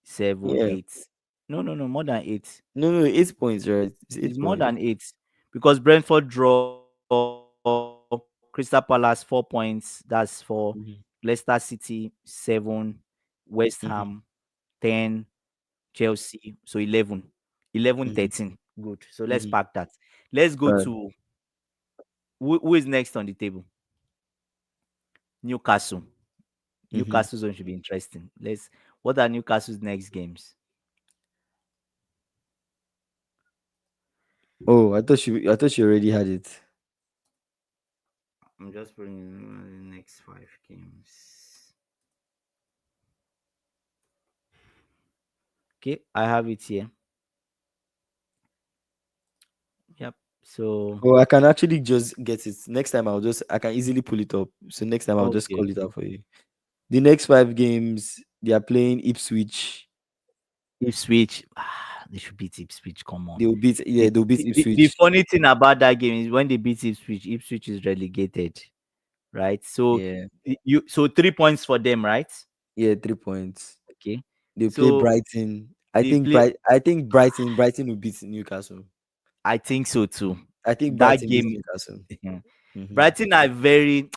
Speaker 2: 7,
Speaker 1: yeah.
Speaker 2: 8. No, no, no, more than eight.
Speaker 1: No, no, 8 points, right? It's
Speaker 2: It's
Speaker 1: eight
Speaker 2: more
Speaker 1: points.
Speaker 2: than eight because Brentford draw, Crystal Palace 4 points. That's for Leicester
Speaker 1: Mm-hmm.
Speaker 2: City 7, West Ham
Speaker 1: Mm-hmm.
Speaker 2: 10, Chelsea so 11, 11,
Speaker 1: Mm-hmm.
Speaker 2: 13. Good. So let's
Speaker 1: Mm-hmm.
Speaker 2: pack that. Let's go
Speaker 1: All right.
Speaker 2: to who is next on the table? Newcastle.
Speaker 1: Mm-hmm.
Speaker 2: Newcastle's one should be interesting. Let's. What are Newcastle's next games?
Speaker 1: Oh, I thought you already had it.
Speaker 2: I'm just putting in the next 5 games. Okay, I have it here. Yep. So
Speaker 1: Oh, I can actually just get it. Next time I can easily pull it up. So next time I'll just
Speaker 2: okay,
Speaker 1: call it
Speaker 2: okay.
Speaker 1: out for you. The next 5 games, they are playing Ipswich.
Speaker 2: Ipswich, they should beat Ipswich. Come on.
Speaker 1: They'll beat
Speaker 2: The
Speaker 1: Ipswich.
Speaker 2: funny thing about that game is when they beat Ipswich, Ipswich is relegated, right? So
Speaker 1: Yeah.
Speaker 2: 3 points for them, right?
Speaker 1: Yeah, 3 points.
Speaker 2: Okay.
Speaker 1: They play
Speaker 2: So
Speaker 1: Brighton.
Speaker 2: they play.
Speaker 1: I think Brighton will beat Newcastle.
Speaker 2: I think so too.
Speaker 1: I think
Speaker 2: That
Speaker 1: Brighton beats
Speaker 2: game,
Speaker 1: Newcastle. Mm-hmm.
Speaker 2: Brighton are very.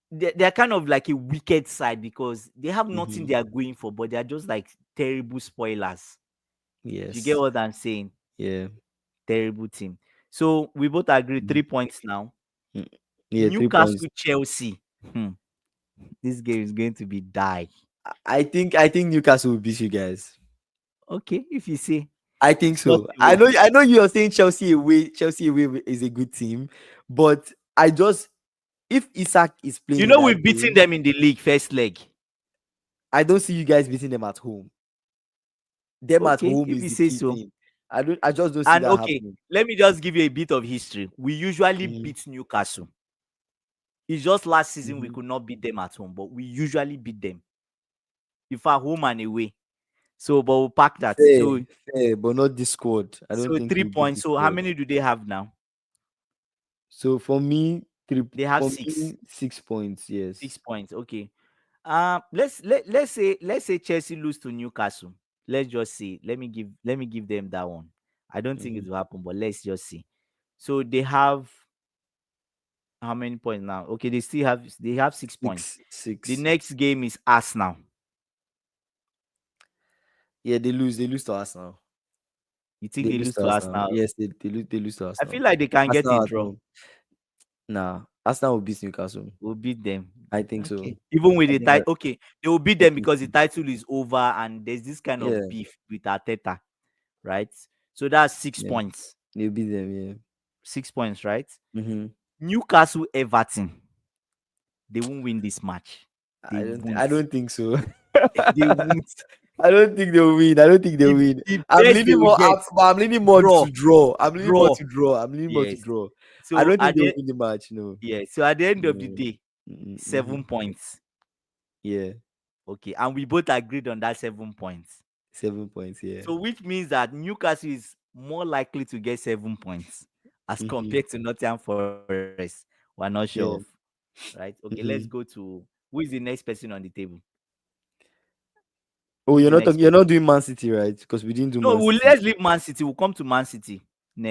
Speaker 2: They're kind of like a wicked side because they have nothing
Speaker 1: Mm-hmm.
Speaker 2: they are going for, but they are just like terrible spoilers. Do you get
Speaker 1: Yes.
Speaker 2: what I'm saying?
Speaker 1: Yeah.
Speaker 2: Terrible team. So we both agree
Speaker 1: Mhm.
Speaker 2: 3 points now.
Speaker 1: Mm. Yeah, 3 points.
Speaker 2: Newcastle Chelsea. Hmm. This game is going to be die.
Speaker 1: I think Newcastle will beat you guys.
Speaker 2: Okay, if you say
Speaker 1: I think
Speaker 2: just
Speaker 1: so.
Speaker 2: a wait.
Speaker 1: I know you are saying Chelsea away. Chelsea away is a good team, but I just if Isaac is playing
Speaker 2: You
Speaker 1: in
Speaker 2: know
Speaker 1: that
Speaker 2: we've beaten
Speaker 1: game,
Speaker 2: them in the league first leg.
Speaker 1: I don't see you guys beating them at home. Them at
Speaker 2: Okay,
Speaker 1: home
Speaker 2: if
Speaker 1: is
Speaker 2: you
Speaker 1: the
Speaker 2: say
Speaker 1: key
Speaker 2: so.
Speaker 1: thing. I just don't see
Speaker 2: And
Speaker 1: that
Speaker 2: okay,
Speaker 1: happening.
Speaker 2: let me just give you a bit of history. We usually
Speaker 1: Mm-hmm.
Speaker 2: beat Newcastle. It's just last season we
Speaker 1: Mm-hmm.
Speaker 2: could not beat them at home, but we usually beat them. If at home and away. So, but we'll pack that.
Speaker 1: Fair, fair, but not this squad. I don't
Speaker 2: So
Speaker 1: think
Speaker 2: three
Speaker 1: you beat
Speaker 2: points.
Speaker 1: this
Speaker 2: So how
Speaker 1: squad.
Speaker 2: many do they have now?
Speaker 1: So for me, Three
Speaker 2: They have
Speaker 1: for
Speaker 2: six.
Speaker 1: me, 6 points. Yes.
Speaker 2: 6 points. Okay. Let's say Chelsea lose to Newcastle. Let's just see. Let me give them that one. I don't think
Speaker 1: Mm-hmm.
Speaker 2: it will happen, but let's just see. So they have how many points now? Okay, they have 6 points.
Speaker 1: Six,
Speaker 2: The
Speaker 1: six.
Speaker 2: next game is Arsenal.
Speaker 1: Yeah, they lose. They lose to Arsenal.
Speaker 2: You think
Speaker 1: They
Speaker 2: they
Speaker 1: lose
Speaker 2: lose
Speaker 1: to
Speaker 2: to
Speaker 1: Arsenal.
Speaker 2: Arsenal?
Speaker 1: Yes, they lose. They lose to
Speaker 2: I feel
Speaker 1: Arsenal.
Speaker 2: like they can get a
Speaker 1: Arsenal at
Speaker 2: draw.
Speaker 1: home. Nah, Arsenal will beat Newcastle.
Speaker 2: We'll beat them.
Speaker 1: I think so.
Speaker 2: Okay. Even with
Speaker 1: I
Speaker 2: the
Speaker 1: think
Speaker 2: title,
Speaker 1: that.
Speaker 2: okay, they will beat
Speaker 1: I
Speaker 2: them
Speaker 1: think
Speaker 2: because the
Speaker 1: so.
Speaker 2: title is over and there's this kind of
Speaker 1: Yeah,
Speaker 2: beef with Arteta, right? So that's six
Speaker 1: yeah.
Speaker 2: points.
Speaker 1: They'll beat them. Yeah.
Speaker 2: 6 points, right?
Speaker 1: Mm-hmm.
Speaker 2: Newcastle Everton, they won't win this match. They
Speaker 1: I don't.
Speaker 2: won't.
Speaker 1: I don't think so.
Speaker 2: They won't.
Speaker 1: I don't think they'll win. I don't think they'll
Speaker 2: The,
Speaker 1: win.
Speaker 2: the
Speaker 1: I'm
Speaker 2: best they
Speaker 1: leaning
Speaker 2: will
Speaker 1: more
Speaker 2: get
Speaker 1: out, but I'm leaning more
Speaker 2: draw,
Speaker 1: to draw. I'm leaning more
Speaker 2: draw.
Speaker 1: to draw. I'm leaning more to
Speaker 2: Yes.
Speaker 1: draw. I
Speaker 2: So
Speaker 1: don't think
Speaker 2: at
Speaker 1: they'll
Speaker 2: the
Speaker 1: win the match. No.
Speaker 2: yeah. So at the end of the
Speaker 1: No.
Speaker 2: day,
Speaker 1: Mm-hmm.
Speaker 2: 7 points.
Speaker 1: Yeah.
Speaker 2: Okay, and we both agreed on that 7 points.
Speaker 1: 7 points. Yeah.
Speaker 2: So which means that Newcastle is more likely to get 7 points as
Speaker 1: Mm-hmm.
Speaker 2: compared to Nottingham Forest. We're not sure of,
Speaker 1: Yeah.
Speaker 2: right? Okay, let's go
Speaker 1: Mm-hmm.
Speaker 2: to who is the next person on the table? Who
Speaker 1: Oh,
Speaker 2: is the
Speaker 1: you're not
Speaker 2: next
Speaker 1: talking. You're
Speaker 2: person?
Speaker 1: not doing Man City, right? Because we didn't do
Speaker 2: No,
Speaker 1: Man
Speaker 2: well,
Speaker 1: City.
Speaker 2: let's leave Man City. We'll come to Man City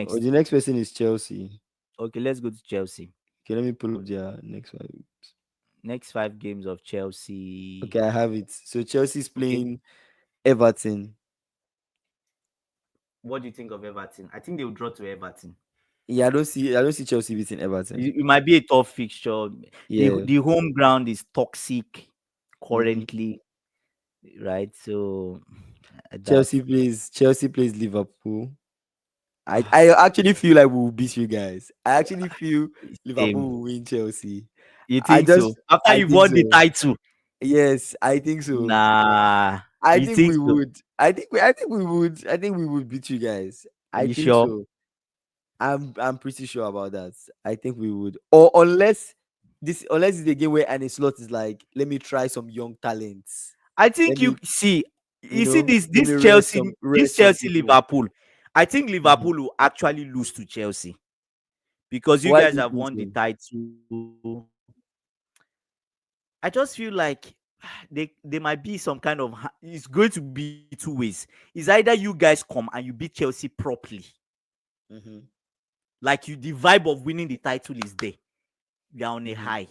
Speaker 1: Oh,
Speaker 2: next.
Speaker 1: the next person is Chelsea.
Speaker 2: Okay, let's go to Chelsea.
Speaker 1: Okay, let me pull up their next one.
Speaker 2: Next 5 games of
Speaker 1: Okay,
Speaker 2: Chelsea.
Speaker 1: I have it. So Chelsea's
Speaker 2: Okay,
Speaker 1: playing Everton.
Speaker 2: what do you think of Everton? I think they will draw to Everton.
Speaker 1: Yeah, I don't see Chelsea beating Everton.
Speaker 2: It might be a tough fixture. The
Speaker 1: Yeah.
Speaker 2: the home ground is toxic
Speaker 1: Mm-hmm.
Speaker 2: currently, right? So
Speaker 1: Chelsea
Speaker 2: that's
Speaker 1: plays Chelsea plays Liverpool. I actually feel like we will beat you guys. I actually feel Liverpool
Speaker 2: same.
Speaker 1: will win Chelsea.
Speaker 2: You
Speaker 1: I
Speaker 2: think so?
Speaker 1: just
Speaker 2: After
Speaker 1: I
Speaker 2: you've
Speaker 1: think
Speaker 2: won the
Speaker 1: so.
Speaker 2: title,
Speaker 1: Yes, I think so.
Speaker 2: nah.
Speaker 1: I
Speaker 2: You
Speaker 1: think
Speaker 2: think
Speaker 1: we
Speaker 2: so?
Speaker 1: would. I think we would beat you guys. I
Speaker 2: You
Speaker 1: think
Speaker 2: sure?
Speaker 1: so. I'm pretty sure about that. I think we would. Or unless it's a game where Ancelotti is like, let me try some young talents.
Speaker 2: I
Speaker 1: Let
Speaker 2: think
Speaker 1: me,
Speaker 2: you see this
Speaker 1: let me
Speaker 2: this
Speaker 1: rest
Speaker 2: Chelsea
Speaker 1: some
Speaker 2: this
Speaker 1: rest some
Speaker 2: Chelsea
Speaker 1: people.
Speaker 2: Liverpool. I think
Speaker 1: Mhm.
Speaker 2: Liverpool will actually lose to Chelsea because you
Speaker 1: Why
Speaker 2: guys
Speaker 1: do you
Speaker 2: have
Speaker 1: think
Speaker 2: won the
Speaker 1: so?
Speaker 2: title. I just feel like they might be some kind of it's going to be two ways. It's either you guys come and you beat Chelsea properly,
Speaker 1: Hmm.
Speaker 2: like you the vibe of winning the title is there. You're on a
Speaker 1: Hmm.
Speaker 2: high.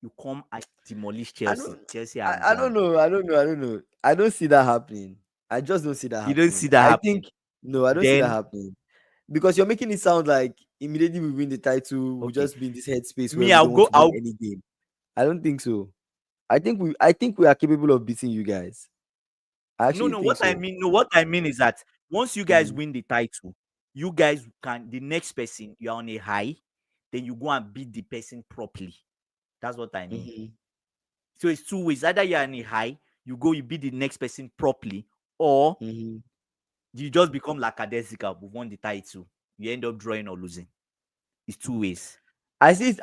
Speaker 2: You come and demolish
Speaker 1: I
Speaker 2: Chelsea.
Speaker 1: don't.
Speaker 2: Chelsea are
Speaker 1: I don't
Speaker 2: gone.
Speaker 1: know. I don't know. I don't know. I don't see that happening. I just don't see that
Speaker 2: You don't see
Speaker 1: happening.
Speaker 2: that
Speaker 1: I
Speaker 2: happening.
Speaker 1: think no. I don't see that
Speaker 2: Then
Speaker 1: happening because you're making it sound like immediately we win the title, we'll
Speaker 2: okay.
Speaker 1: just be in this headspace where
Speaker 2: Me,
Speaker 1: we
Speaker 2: I'll
Speaker 1: don't want
Speaker 2: go.
Speaker 1: to win
Speaker 2: I'll
Speaker 1: any game. I don't think so. I think we are capable of beating you guys. I
Speaker 2: no
Speaker 1: actually
Speaker 2: no.
Speaker 1: think
Speaker 2: What I
Speaker 1: so.
Speaker 2: mean, no, what I mean is that once you guys
Speaker 1: Mm-hmm.
Speaker 2: win the title, you guys can the next person you're on a high, then you go and beat the person properly. That's what I mean.
Speaker 1: Mm-hmm.
Speaker 2: So it's two ways. Either you're on a high, you go, you beat the next person properly, or
Speaker 1: Mm-hmm.
Speaker 2: you just become lackadaisical. We won the title. You end up drawing or losing. It's two ways.
Speaker 1: I see,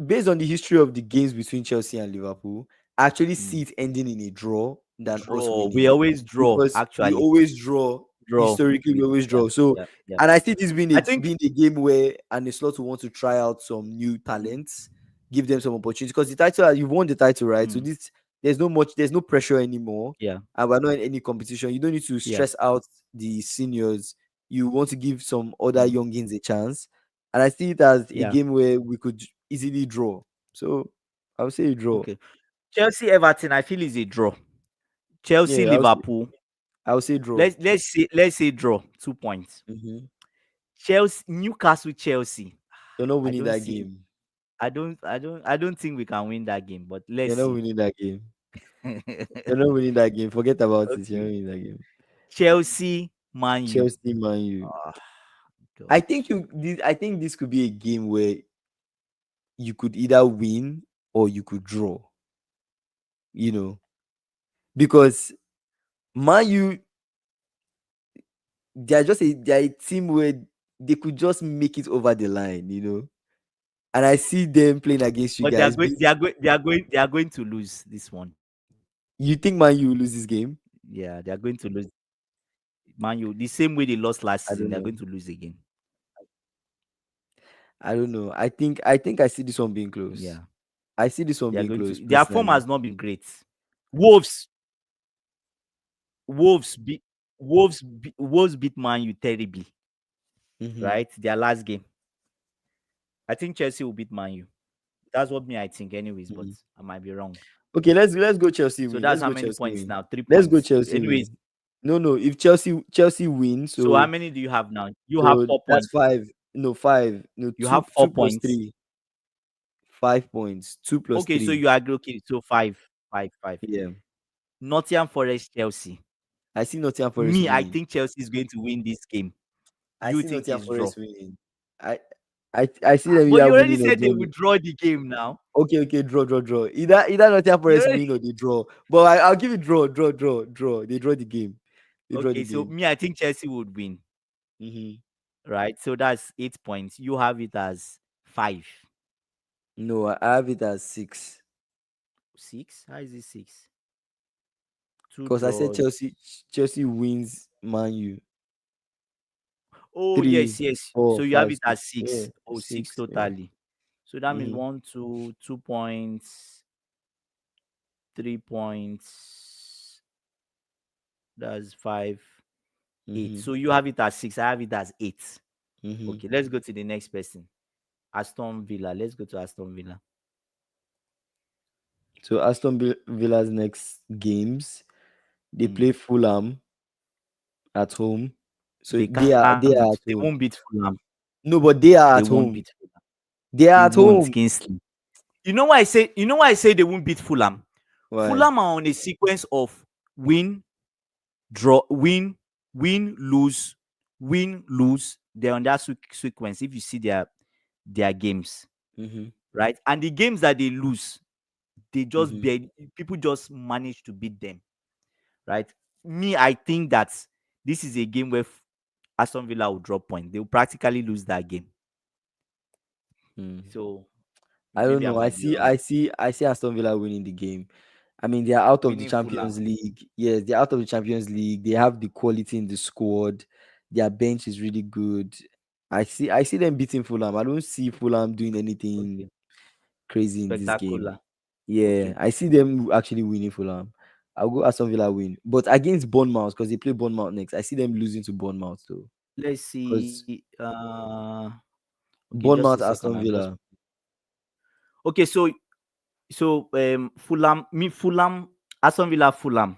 Speaker 1: based on the history of the games between Chelsea and Liverpool, I actually
Speaker 2: Mm.
Speaker 1: see it ending in a draw than us
Speaker 2: Draw. We
Speaker 1: winning
Speaker 2: always draw,
Speaker 1: because we
Speaker 2: actually.
Speaker 1: always draw.
Speaker 2: Draw.
Speaker 1: Historically, we always
Speaker 2: Yeah,
Speaker 1: draw. So,
Speaker 2: yeah, yeah.
Speaker 1: and I see this being
Speaker 2: I
Speaker 1: a
Speaker 2: think
Speaker 1: being a game where an slot will want to try out some new
Speaker 2: mhm,
Speaker 1: talents, give them some opportunities because the title you've won the title, right? So
Speaker 2: mm,
Speaker 1: there's no pressure anymore,
Speaker 2: yeah,
Speaker 1: and we're not in any competition. You don't need to
Speaker 2: yeah,
Speaker 1: stress out the seniors. You want to give some other
Speaker 2: mm,
Speaker 1: youngins a chance, and I see it as a
Speaker 2: yeah.
Speaker 1: game where we could easily draw. So I would say a draw.
Speaker 2: Okay. Chelsea Everton, I feel is a draw. Chelsea
Speaker 1: Yeah,
Speaker 2: Liverpool.
Speaker 1: I would say draw.
Speaker 2: Let's say draw. 2 points.
Speaker 1: Hmm.
Speaker 2: Chelsea Newcastle Chelsea.
Speaker 1: You're not
Speaker 2: I
Speaker 1: winning
Speaker 2: don't
Speaker 1: that
Speaker 2: see.
Speaker 1: game.
Speaker 2: I don't think we can win that game. But let's
Speaker 1: You're not
Speaker 2: see.
Speaker 1: winning that game. You're not winning that game. Forget about it. You're not
Speaker 2: Okay.
Speaker 1: winning that game.
Speaker 2: Chelsea Man U.
Speaker 1: Chelsea, Man U.
Speaker 2: Oh,
Speaker 1: I
Speaker 2: God.
Speaker 1: think this could be a game where you could either win or you could draw. You know, because Man U, they're a team where they could just make it over the line. And I see them playing against you
Speaker 2: But they are
Speaker 1: guys.
Speaker 2: going. They are going to lose this one.
Speaker 1: You think Man U will lose this game?
Speaker 2: Yeah, they are going to lose. Man U the same way they lost last
Speaker 1: I
Speaker 2: season.
Speaker 1: don't
Speaker 2: They are
Speaker 1: know.
Speaker 2: going to lose again.
Speaker 1: I don't know. I think I see this one being close.
Speaker 2: Yeah,
Speaker 1: I see this one
Speaker 2: they are
Speaker 1: being
Speaker 2: going
Speaker 1: close
Speaker 2: to. Their form
Speaker 1: personally.
Speaker 2: has not been great. Wolves, Wolves beat Wolves beat Man U terribly,
Speaker 1: Mm-hmm.
Speaker 2: right? Their last game. I think Chelsea will beat Man U. That's what me I think, anyways. But
Speaker 1: Mm-hmm.
Speaker 2: I might be wrong.
Speaker 1: Okay, let's go Chelsea
Speaker 2: So
Speaker 1: win.
Speaker 2: that's
Speaker 1: Let's
Speaker 2: how
Speaker 1: go
Speaker 2: many
Speaker 1: Chelsea
Speaker 2: points
Speaker 1: win.
Speaker 2: now? Three
Speaker 1: Let's go
Speaker 2: points.
Speaker 1: Chelsea
Speaker 2: Anyways,
Speaker 1: win. No, no. If Chelsea wins,
Speaker 2: so how
Speaker 1: so
Speaker 2: many do you have now? You have
Speaker 1: so
Speaker 2: four
Speaker 1: that's
Speaker 2: points.
Speaker 1: five. No, five. No,
Speaker 2: You
Speaker 1: two
Speaker 2: have
Speaker 1: two
Speaker 2: four
Speaker 1: plus
Speaker 2: points.
Speaker 1: three. 5 points. Two plus
Speaker 2: Okay, so
Speaker 1: three.
Speaker 2: you agree. Okay, so five.
Speaker 1: Yeah.
Speaker 2: Nottingham Forest, Chelsea.
Speaker 1: I see Nottingham Forest
Speaker 2: Me, I
Speaker 1: winning.
Speaker 2: think Chelsea is going to win this game.
Speaker 1: I
Speaker 2: You
Speaker 1: see
Speaker 2: think
Speaker 1: Nottingham
Speaker 2: it's draw.
Speaker 1: Forest winning. I I see them
Speaker 2: But
Speaker 1: either
Speaker 2: you already
Speaker 1: winning or
Speaker 2: said they
Speaker 1: drawing.
Speaker 2: would draw the game now.
Speaker 1: Okay, draw. Either Nottingham
Speaker 2: You
Speaker 1: Forest
Speaker 2: already
Speaker 1: win or they draw. But I'll give it draw. They draw the game. They draw the
Speaker 2: okay. So
Speaker 1: game.
Speaker 2: me, I think Chelsea would win.
Speaker 1: Mm-hmm.
Speaker 2: Right. So that's 8 points. You have it as five.
Speaker 1: No, I have it as six.
Speaker 2: Six? How is it six? Two
Speaker 1: Because I said
Speaker 2: draws.
Speaker 1: Chelsea wins Man U.
Speaker 2: Oh,
Speaker 1: Three,
Speaker 2: yes.
Speaker 1: four,
Speaker 2: So you have
Speaker 1: five,
Speaker 2: it as
Speaker 1: six. Yeah,
Speaker 2: six. Oh, six
Speaker 1: six. Yeah.
Speaker 2: totally. So that means
Speaker 1: Mm-hmm.
Speaker 2: 2 points, 3 points. That's five, eight.
Speaker 1: Mm-hmm.
Speaker 2: So you have it as six. I have it as eight.
Speaker 1: Mm-hmm.
Speaker 2: Okay, let's go to the next person. Aston Villa. Let's go to Aston Villa.
Speaker 1: So Villa's next games, they
Speaker 2: Mm.
Speaker 1: play Fulham at home. So
Speaker 2: They
Speaker 1: they
Speaker 2: can't
Speaker 1: are
Speaker 2: beat.
Speaker 1: at
Speaker 2: They
Speaker 1: home.
Speaker 2: won't beat Fulham.
Speaker 1: No, but they are
Speaker 2: They
Speaker 1: at
Speaker 2: won't
Speaker 1: home.
Speaker 2: beat Fulham.
Speaker 1: They are
Speaker 2: They
Speaker 1: at
Speaker 2: won't,
Speaker 1: home.
Speaker 2: Kingsley. You know why I say? You know why I say they won't beat Fulham?
Speaker 1: Why?
Speaker 2: Fulham are on a sequence of win, draw, lose, win, lose. They're on that sequence. If you see their games,
Speaker 1: Mm-hmm.
Speaker 2: right, and the games that they lose, they just
Speaker 1: Mm-hmm.
Speaker 2: people just manage to beat them, right? Me, I think that this is a game where Aston Villa will drop point. They will practically lose that game.
Speaker 1: Mm.
Speaker 2: So
Speaker 1: I don't
Speaker 2: maybe I
Speaker 1: know. I
Speaker 2: might be
Speaker 1: see.
Speaker 2: wrong.
Speaker 1: I see Aston Villa winning the game. I mean, they are out of the
Speaker 2: Winning Fulham.
Speaker 1: Champions League. Yes, they're out of the Champions League. They have the quality in the squad. Their bench is really good. I see them beating Fulham. I don't see Fulham doing anything
Speaker 2: Okay.
Speaker 1: crazy in this game.
Speaker 2: Spectacular.
Speaker 1: Yeah,
Speaker 2: Okay.
Speaker 1: I see them actually winning Fulham. I'll go Aston Villa win, but against Bournemouth because they play Bournemouth next. I see them losing to Bournemouth though,
Speaker 2: Let's
Speaker 1: because
Speaker 2: see. Okay, just a
Speaker 1: Bournemouth
Speaker 2: second.
Speaker 1: Aston
Speaker 2: I'm just
Speaker 1: Villa.
Speaker 2: okay. So Fulham, Aston Villa, Fulham.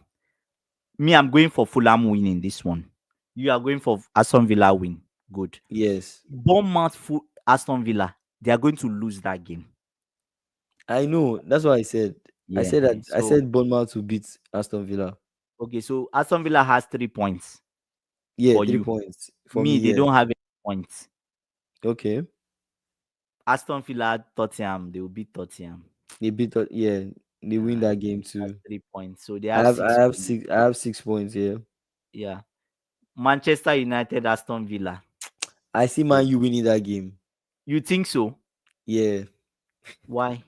Speaker 2: Me, I'm going for Fulham winning this one. You are going for Aston Villa win. Good.
Speaker 1: Yes,
Speaker 2: Bournemouth, Aston Villa. They are going to lose that game.
Speaker 1: I know. That's what I said. I
Speaker 2: Yeah.
Speaker 1: said that. I
Speaker 2: So
Speaker 1: said Bournemouth will beat Aston Villa.
Speaker 2: okay. So Aston Villa has 3 points
Speaker 1: Yeah,
Speaker 2: for
Speaker 1: three
Speaker 2: you.
Speaker 1: points for me.
Speaker 2: Me, they
Speaker 1: Yeah.
Speaker 2: don't have any points.
Speaker 1: Okay.
Speaker 2: Aston Villa, Tottenham. They will beat Tottenham.
Speaker 1: They beat. Yeah, they win
Speaker 2: Yeah,
Speaker 1: that game
Speaker 2: that's
Speaker 1: too.
Speaker 2: 3 points. So they have
Speaker 1: I
Speaker 2: six
Speaker 1: have
Speaker 2: points.
Speaker 1: six. I have 6 points here.
Speaker 2: Yeah. Manchester United, Aston Villa.
Speaker 1: I see Man
Speaker 2: Oh,
Speaker 1: U winning that game.
Speaker 2: you think so?
Speaker 1: Yeah.
Speaker 2: Why?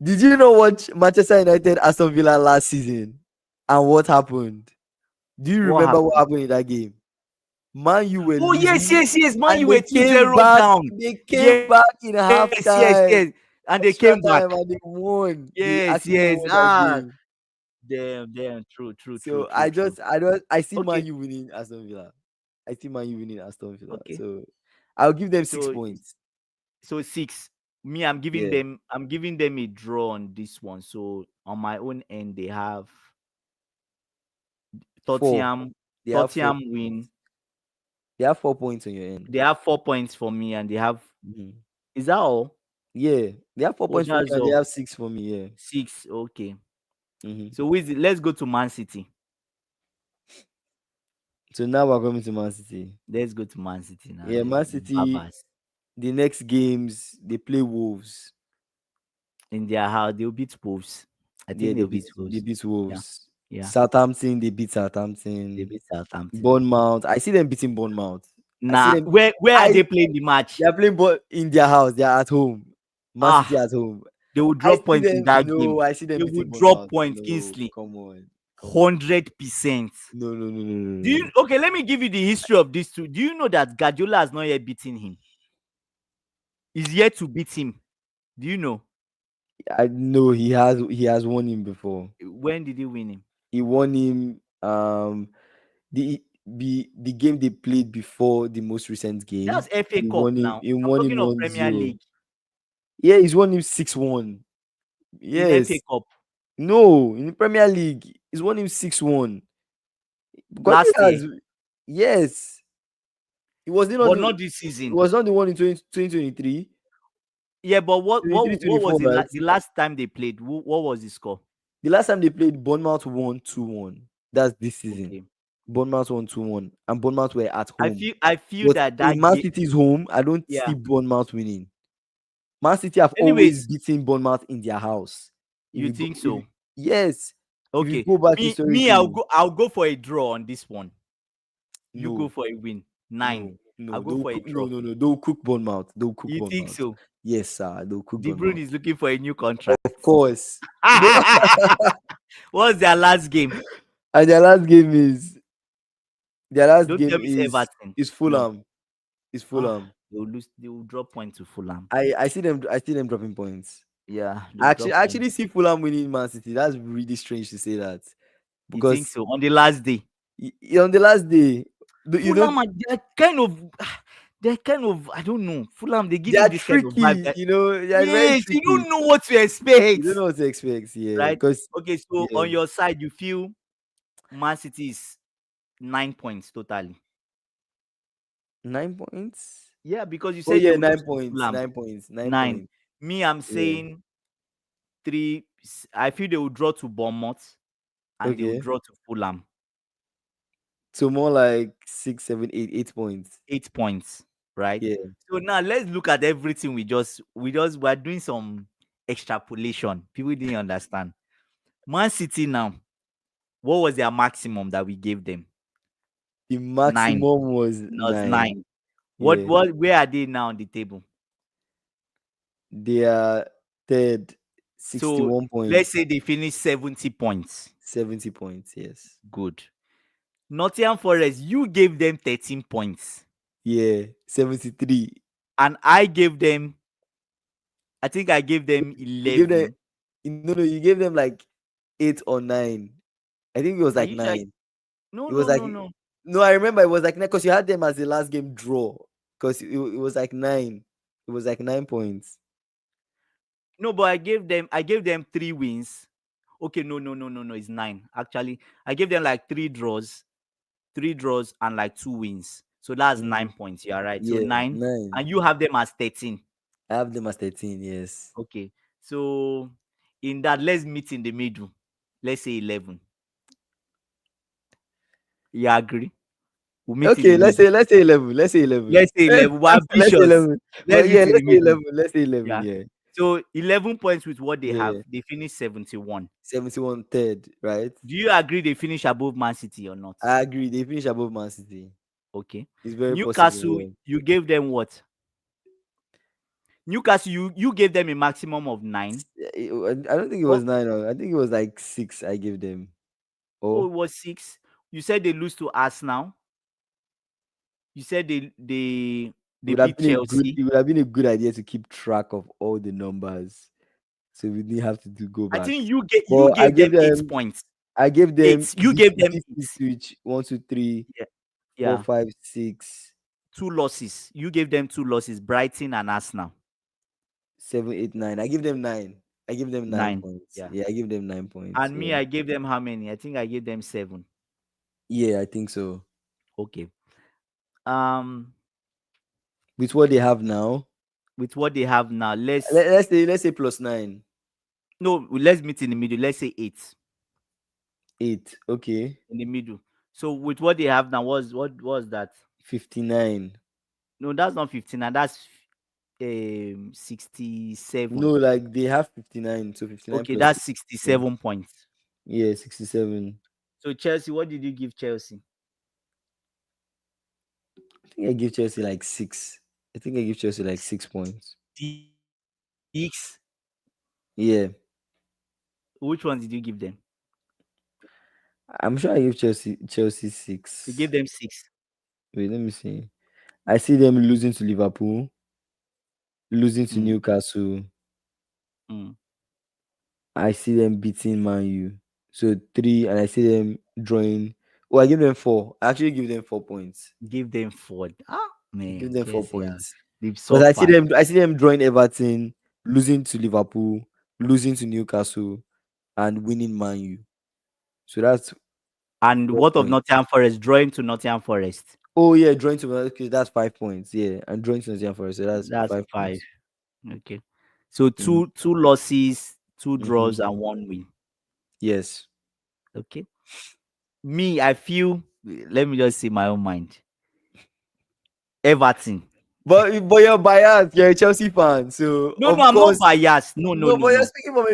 Speaker 1: Did you know what Manchester United Aston Villa last season and what happened? Do you
Speaker 2: What
Speaker 1: remember what
Speaker 2: happened?
Speaker 1: happened in that game? Man U were
Speaker 2: Oh,
Speaker 1: losing
Speaker 2: yes. Man,
Speaker 1: and
Speaker 2: you were
Speaker 1: they
Speaker 2: two
Speaker 1: came
Speaker 2: zero
Speaker 1: back.
Speaker 2: down.
Speaker 1: They came
Speaker 2: Yes.
Speaker 1: back in halftime,
Speaker 2: And they
Speaker 1: extra
Speaker 2: came back.
Speaker 1: time, and they won. They actually
Speaker 2: Yes.
Speaker 1: won that
Speaker 2: Ah,
Speaker 1: game.
Speaker 2: damn.
Speaker 1: So
Speaker 2: True.
Speaker 1: I see Man
Speaker 2: Okay.
Speaker 1: U winning Aston Villa. I see Man U winning Aston Villa.
Speaker 2: Okay.
Speaker 1: So I'll give them six
Speaker 2: So
Speaker 1: points.
Speaker 2: so six. Me,
Speaker 1: Yeah,
Speaker 2: I'm giving them a draw on this one. So on my own end, they have
Speaker 1: four.
Speaker 2: Tottenham.
Speaker 1: They have four
Speaker 2: Tottenham win.
Speaker 1: points. They have 4 points on your end.
Speaker 2: They have 4 points for me, and they have.
Speaker 1: Mhm.
Speaker 2: Is that all?
Speaker 1: Yeah, they have four
Speaker 2: Oh,
Speaker 1: points for you
Speaker 2: that's
Speaker 1: and they
Speaker 2: all.
Speaker 1: have six for me. Yeah.
Speaker 2: Six. Okay.
Speaker 1: Hmm.
Speaker 2: So who is it? Let's go to Man City.
Speaker 1: So now we're coming to Man City.
Speaker 2: Let's go to Man City now.
Speaker 1: Yeah, Man
Speaker 2: The
Speaker 1: City.
Speaker 2: Barbers
Speaker 1: The next games they play Wolves.
Speaker 2: in their house, they'll beat Wolves. I
Speaker 1: Yeah,
Speaker 2: think they'll beat
Speaker 1: they
Speaker 2: Wolves.
Speaker 1: beat
Speaker 2: Yeah,
Speaker 1: Wolves.
Speaker 2: yeah.
Speaker 1: Southampton, they beat
Speaker 2: They
Speaker 1: Southampton.
Speaker 2: beat Southampton.
Speaker 1: Bournemouth, I see them beating Bournemouth. I see
Speaker 2: Nah,
Speaker 1: them.
Speaker 2: where are
Speaker 1: I
Speaker 2: they playing the match?
Speaker 1: They are playing ball in their house. They are at home. Man City
Speaker 2: Ah,
Speaker 1: at home.
Speaker 2: they will
Speaker 1: I
Speaker 2: drop
Speaker 1: see
Speaker 2: points in
Speaker 1: them.
Speaker 2: that game.
Speaker 1: No, I see them
Speaker 2: They will
Speaker 1: beating
Speaker 2: drop
Speaker 1: Bournemouth.
Speaker 2: points,
Speaker 1: No,
Speaker 2: Kingsley.
Speaker 1: come on, come on.
Speaker 2: 100%.
Speaker 1: No.
Speaker 2: Do you okay? Let me give you the history of these two. Do you know that Guardiola has not yet beaten him? is yet to beat him. Do you know
Speaker 1: I know he has won him before.
Speaker 2: when did he win him?
Speaker 1: He won him the game they played before the most recent
Speaker 2: That's
Speaker 1: game.
Speaker 2: FA
Speaker 1: He
Speaker 2: Cup
Speaker 1: won him.
Speaker 2: now.
Speaker 1: He
Speaker 2: I'm
Speaker 1: won him
Speaker 2: talking of
Speaker 1: one
Speaker 2: Premier
Speaker 1: zero.
Speaker 2: League
Speaker 1: Yeah, he's won him 6-1.
Speaker 2: in FA
Speaker 1: Yes.
Speaker 2: Cup
Speaker 1: No, in the Premier League, he's won him 6-1. Because he
Speaker 2: last year,
Speaker 1: has, yes. He was not
Speaker 2: but
Speaker 1: the
Speaker 2: not this
Speaker 1: he
Speaker 2: season.
Speaker 1: was not the one in 2023,
Speaker 2: Yeah, but what
Speaker 1: 23,
Speaker 2: what what
Speaker 1: 24,
Speaker 2: was
Speaker 1: right?
Speaker 2: the last time they played? What was the score?
Speaker 1: The last time they played, Bournemouth won 2-1. That's this season.
Speaker 2: Okay,
Speaker 1: Bournemouth won 2-1, and Bournemouth were at home.
Speaker 2: I feel
Speaker 1: But
Speaker 2: that
Speaker 1: in
Speaker 2: that
Speaker 1: Man
Speaker 2: game.
Speaker 1: City's home, I don't
Speaker 2: Yeah.
Speaker 1: see Bournemouth winning. Man City have always
Speaker 2: Anyways,
Speaker 1: beaten Bournemouth in their house. If
Speaker 2: you
Speaker 1: you go,
Speaker 2: think so?
Speaker 1: yes, if you
Speaker 2: Okay.
Speaker 1: go back
Speaker 2: Me, I'll
Speaker 1: historically,
Speaker 2: go for a draw on this one. You go
Speaker 1: no,
Speaker 2: for a win.
Speaker 1: no,
Speaker 2: 9. I'll
Speaker 1: no,
Speaker 2: go for a
Speaker 1: no,
Speaker 2: draw.
Speaker 1: no, no. They'll cook Bournemouth. They'll cook
Speaker 2: You think
Speaker 1: Bournemouth.
Speaker 2: so?
Speaker 1: Yes, sir. They'll cook
Speaker 2: De Bruyne
Speaker 1: Bournemouth.
Speaker 2: is looking for a new contract.
Speaker 1: Of course. No,
Speaker 2: What's their last game?
Speaker 1: and their last
Speaker 2: Don't
Speaker 1: game
Speaker 2: tell me it's Everton.
Speaker 1: is
Speaker 2: No.
Speaker 1: Fulham. Is Fulham.
Speaker 2: They will lose. They will drop point to Fulham.
Speaker 1: I see them dropping points.
Speaker 2: Yeah, they will
Speaker 1: I
Speaker 2: drop
Speaker 1: actually
Speaker 2: points.
Speaker 1: see Fulham winning Man City. That's really strange to say that
Speaker 2: You think
Speaker 1: because
Speaker 2: so? On the last day,
Speaker 1: on the last day, you don't.
Speaker 2: Fulham are they're kind of they're kind of I don't know. Fulham, they
Speaker 1: They
Speaker 2: give me
Speaker 1: are
Speaker 2: this kind of vibe
Speaker 1: tricky.
Speaker 2: that
Speaker 1: They are very
Speaker 2: yes, you
Speaker 1: tricky.
Speaker 2: don't know what to
Speaker 1: You
Speaker 2: expect.
Speaker 1: don't know what to expect. Yeah,
Speaker 2: Right?
Speaker 1: because
Speaker 2: Okay, so
Speaker 1: yeah,
Speaker 2: on your side, you feel Man City is 9 points totally.
Speaker 1: 9 points.
Speaker 2: Yeah, because you
Speaker 1: Oh
Speaker 2: said they
Speaker 1: yeah,
Speaker 2: will lose
Speaker 1: nine
Speaker 2: to
Speaker 1: points.
Speaker 2: Fulham.
Speaker 1: 9 points. Nine
Speaker 2: 9.
Speaker 1: points.
Speaker 2: Me, I'm
Speaker 1: Yeah.
Speaker 2: saying 3. I feel they will draw to Bournemouth and they will
Speaker 1: Okay.
Speaker 2: draw to Fulham.
Speaker 1: So more like 6, 7, 8 points.
Speaker 2: 8 points, right?
Speaker 1: Yeah.
Speaker 2: So now let's look at everything we're doing some extrapolation. People didn't understand. Man City now, what was their maximum that we gave them?
Speaker 1: The
Speaker 2: 9.
Speaker 1: maximum was
Speaker 2: Not 9.
Speaker 1: 9.
Speaker 2: What
Speaker 1: Yeah.
Speaker 2: what where are they now on the table?
Speaker 1: They are third,
Speaker 2: So
Speaker 1: 61
Speaker 2: let's
Speaker 1: points,
Speaker 2: say they finish 70 points.
Speaker 1: 70 points. Yes.
Speaker 2: Good. Nottingham Forest, you gave them 13 points.
Speaker 1: Yeah. 73.
Speaker 2: And I think I gave them
Speaker 1: You give them
Speaker 2: 11.
Speaker 1: no, you gave them like 8 or 9. I think it was
Speaker 2: Are
Speaker 1: like
Speaker 2: you sure?
Speaker 1: 9.
Speaker 2: No,
Speaker 1: It was
Speaker 2: no,
Speaker 1: like
Speaker 2: no, no.
Speaker 1: no, I remember it was like 9 because you had them as the last game draw. Because it was like 9. It was like 9 points.
Speaker 2: No, but I gave them 3 wins. Okay, no, no, no, no, no. It's 9. Actually, I gave them like 3 draws and like 2 wins. So that's
Speaker 1: Mm,
Speaker 2: 9 points. You're right. So
Speaker 1: yeah,
Speaker 2: 9,
Speaker 1: 9.
Speaker 2: and you have them as 13.
Speaker 1: I have them as 13. Yes.
Speaker 2: Okay. So in that, let's meet in the middle. Let's say 11. You agree? We'll meet in
Speaker 1: Okay,
Speaker 2: the middle.
Speaker 1: let's say 11. Let's say 11.
Speaker 2: Let's say 11. We're
Speaker 1: Let's say
Speaker 2: ambitious.
Speaker 1: 11.
Speaker 2: Let's
Speaker 1: But
Speaker 2: meet
Speaker 1: yeah,
Speaker 2: in the
Speaker 1: let's say
Speaker 2: middle.
Speaker 1: 11. Let's say 11.
Speaker 2: Yeah.
Speaker 1: Yeah.
Speaker 2: So 11 points with what they have.
Speaker 1: Yeah.
Speaker 2: They finished 71.
Speaker 1: 71 third, right?
Speaker 2: Do you agree they finish above Man City or not?
Speaker 1: I agree. They finish above Man City.
Speaker 2: Okay.
Speaker 1: It's very possible.
Speaker 2: Newcastle,
Speaker 1: Yeah.
Speaker 2: you gave them what? Newcastle, you gave them a maximum of 9.
Speaker 1: I don't think it
Speaker 2: Oh,
Speaker 1: was 9. I think it was like 6 I gave them.
Speaker 2: oh,
Speaker 1: Oh,
Speaker 2: it was 6. You said they lose to Arsenal. You said they beat Chelsea.
Speaker 1: it would have been a good idea to keep track of all the numbers. So we didn't have to go
Speaker 2: I
Speaker 1: back.
Speaker 2: think you
Speaker 1: But
Speaker 2: gave them 8 points.
Speaker 1: I gave them
Speaker 2: 8. You gave them
Speaker 1: this
Speaker 2: 8.
Speaker 1: switch 1, 2, 3,
Speaker 2: Yeah.
Speaker 1: 4,
Speaker 2: Yeah.
Speaker 1: 5, 6,
Speaker 2: 2 losses. You gave them 2 losses, Brighton and Arsenal.
Speaker 1: 7, 8, 9. I give them 9. I give them 9
Speaker 2: 9.
Speaker 1: points.
Speaker 2: Yeah.
Speaker 1: Yeah, I give them 9 points.
Speaker 2: And me,
Speaker 1: Yeah.
Speaker 2: I gave them how many? I think I gave them 7.
Speaker 1: Yeah, I think so.
Speaker 2: Okay. Um,
Speaker 1: With what they have now,
Speaker 2: with what they have now,
Speaker 1: let's say plus 9.
Speaker 2: no, let's meet in the middle. Let's say 8
Speaker 1: 8. Okay.
Speaker 2: in the middle. So with what they have now, what was that?
Speaker 1: 59.
Speaker 2: No, that's not 59. That's 67.
Speaker 1: No, like they have 59. So 59
Speaker 2: Okay,
Speaker 1: plus
Speaker 2: that's
Speaker 1: 7.
Speaker 2: 67 points.
Speaker 1: Yeah, 67.
Speaker 2: So Chelsea, what did you give Chelsea?
Speaker 1: I think I give Chelsea like 6. I think I give Chelsea like 6 points.
Speaker 2: 6.
Speaker 1: Yeah.
Speaker 2: Which ones did you give them?
Speaker 1: I'm sure I give Chelsea
Speaker 2: You gave
Speaker 1: 6.
Speaker 2: them 6.
Speaker 1: Wait, let me see. I see them losing to Liverpool. losing to
Speaker 2: Mm,
Speaker 1: Newcastle.
Speaker 2: mm.
Speaker 1: I see them beating Man U. So 3, and I see them drawing. Oh, I give them 4. I actually give them 4 points.
Speaker 2: Give them four. Ah,
Speaker 1: I give
Speaker 2: man,
Speaker 1: them four
Speaker 2: Chelsea,
Speaker 1: points
Speaker 2: they've
Speaker 1: because
Speaker 2: suffered.
Speaker 1: I see them drawing Everton, losing to Liverpool, losing to Newcastle, and winning Man U. So that's
Speaker 2: And
Speaker 1: four
Speaker 2: what of
Speaker 1: points.
Speaker 2: Nottingham Forest drawing to Nottingham Forest?
Speaker 1: Oh yeah, drawing to, okay, that's 5 points. Yeah, and drawing to Nottingham Forest, so that's
Speaker 2: That's 5.
Speaker 1: 5 points.
Speaker 2: Okay. So
Speaker 1: Mm-hmm.
Speaker 2: two losses, two
Speaker 1: Mm-hmm.
Speaker 2: draws, and one win.
Speaker 1: Yes,
Speaker 2: Okay. Me, I feel. Let me just say my own mind. Everton.
Speaker 1: but you're biased. You're a Chelsea fan, so
Speaker 2: No, no,
Speaker 1: of
Speaker 2: I'm not
Speaker 1: course.
Speaker 2: biased. No, no,
Speaker 1: No,
Speaker 2: no,
Speaker 1: but
Speaker 2: no.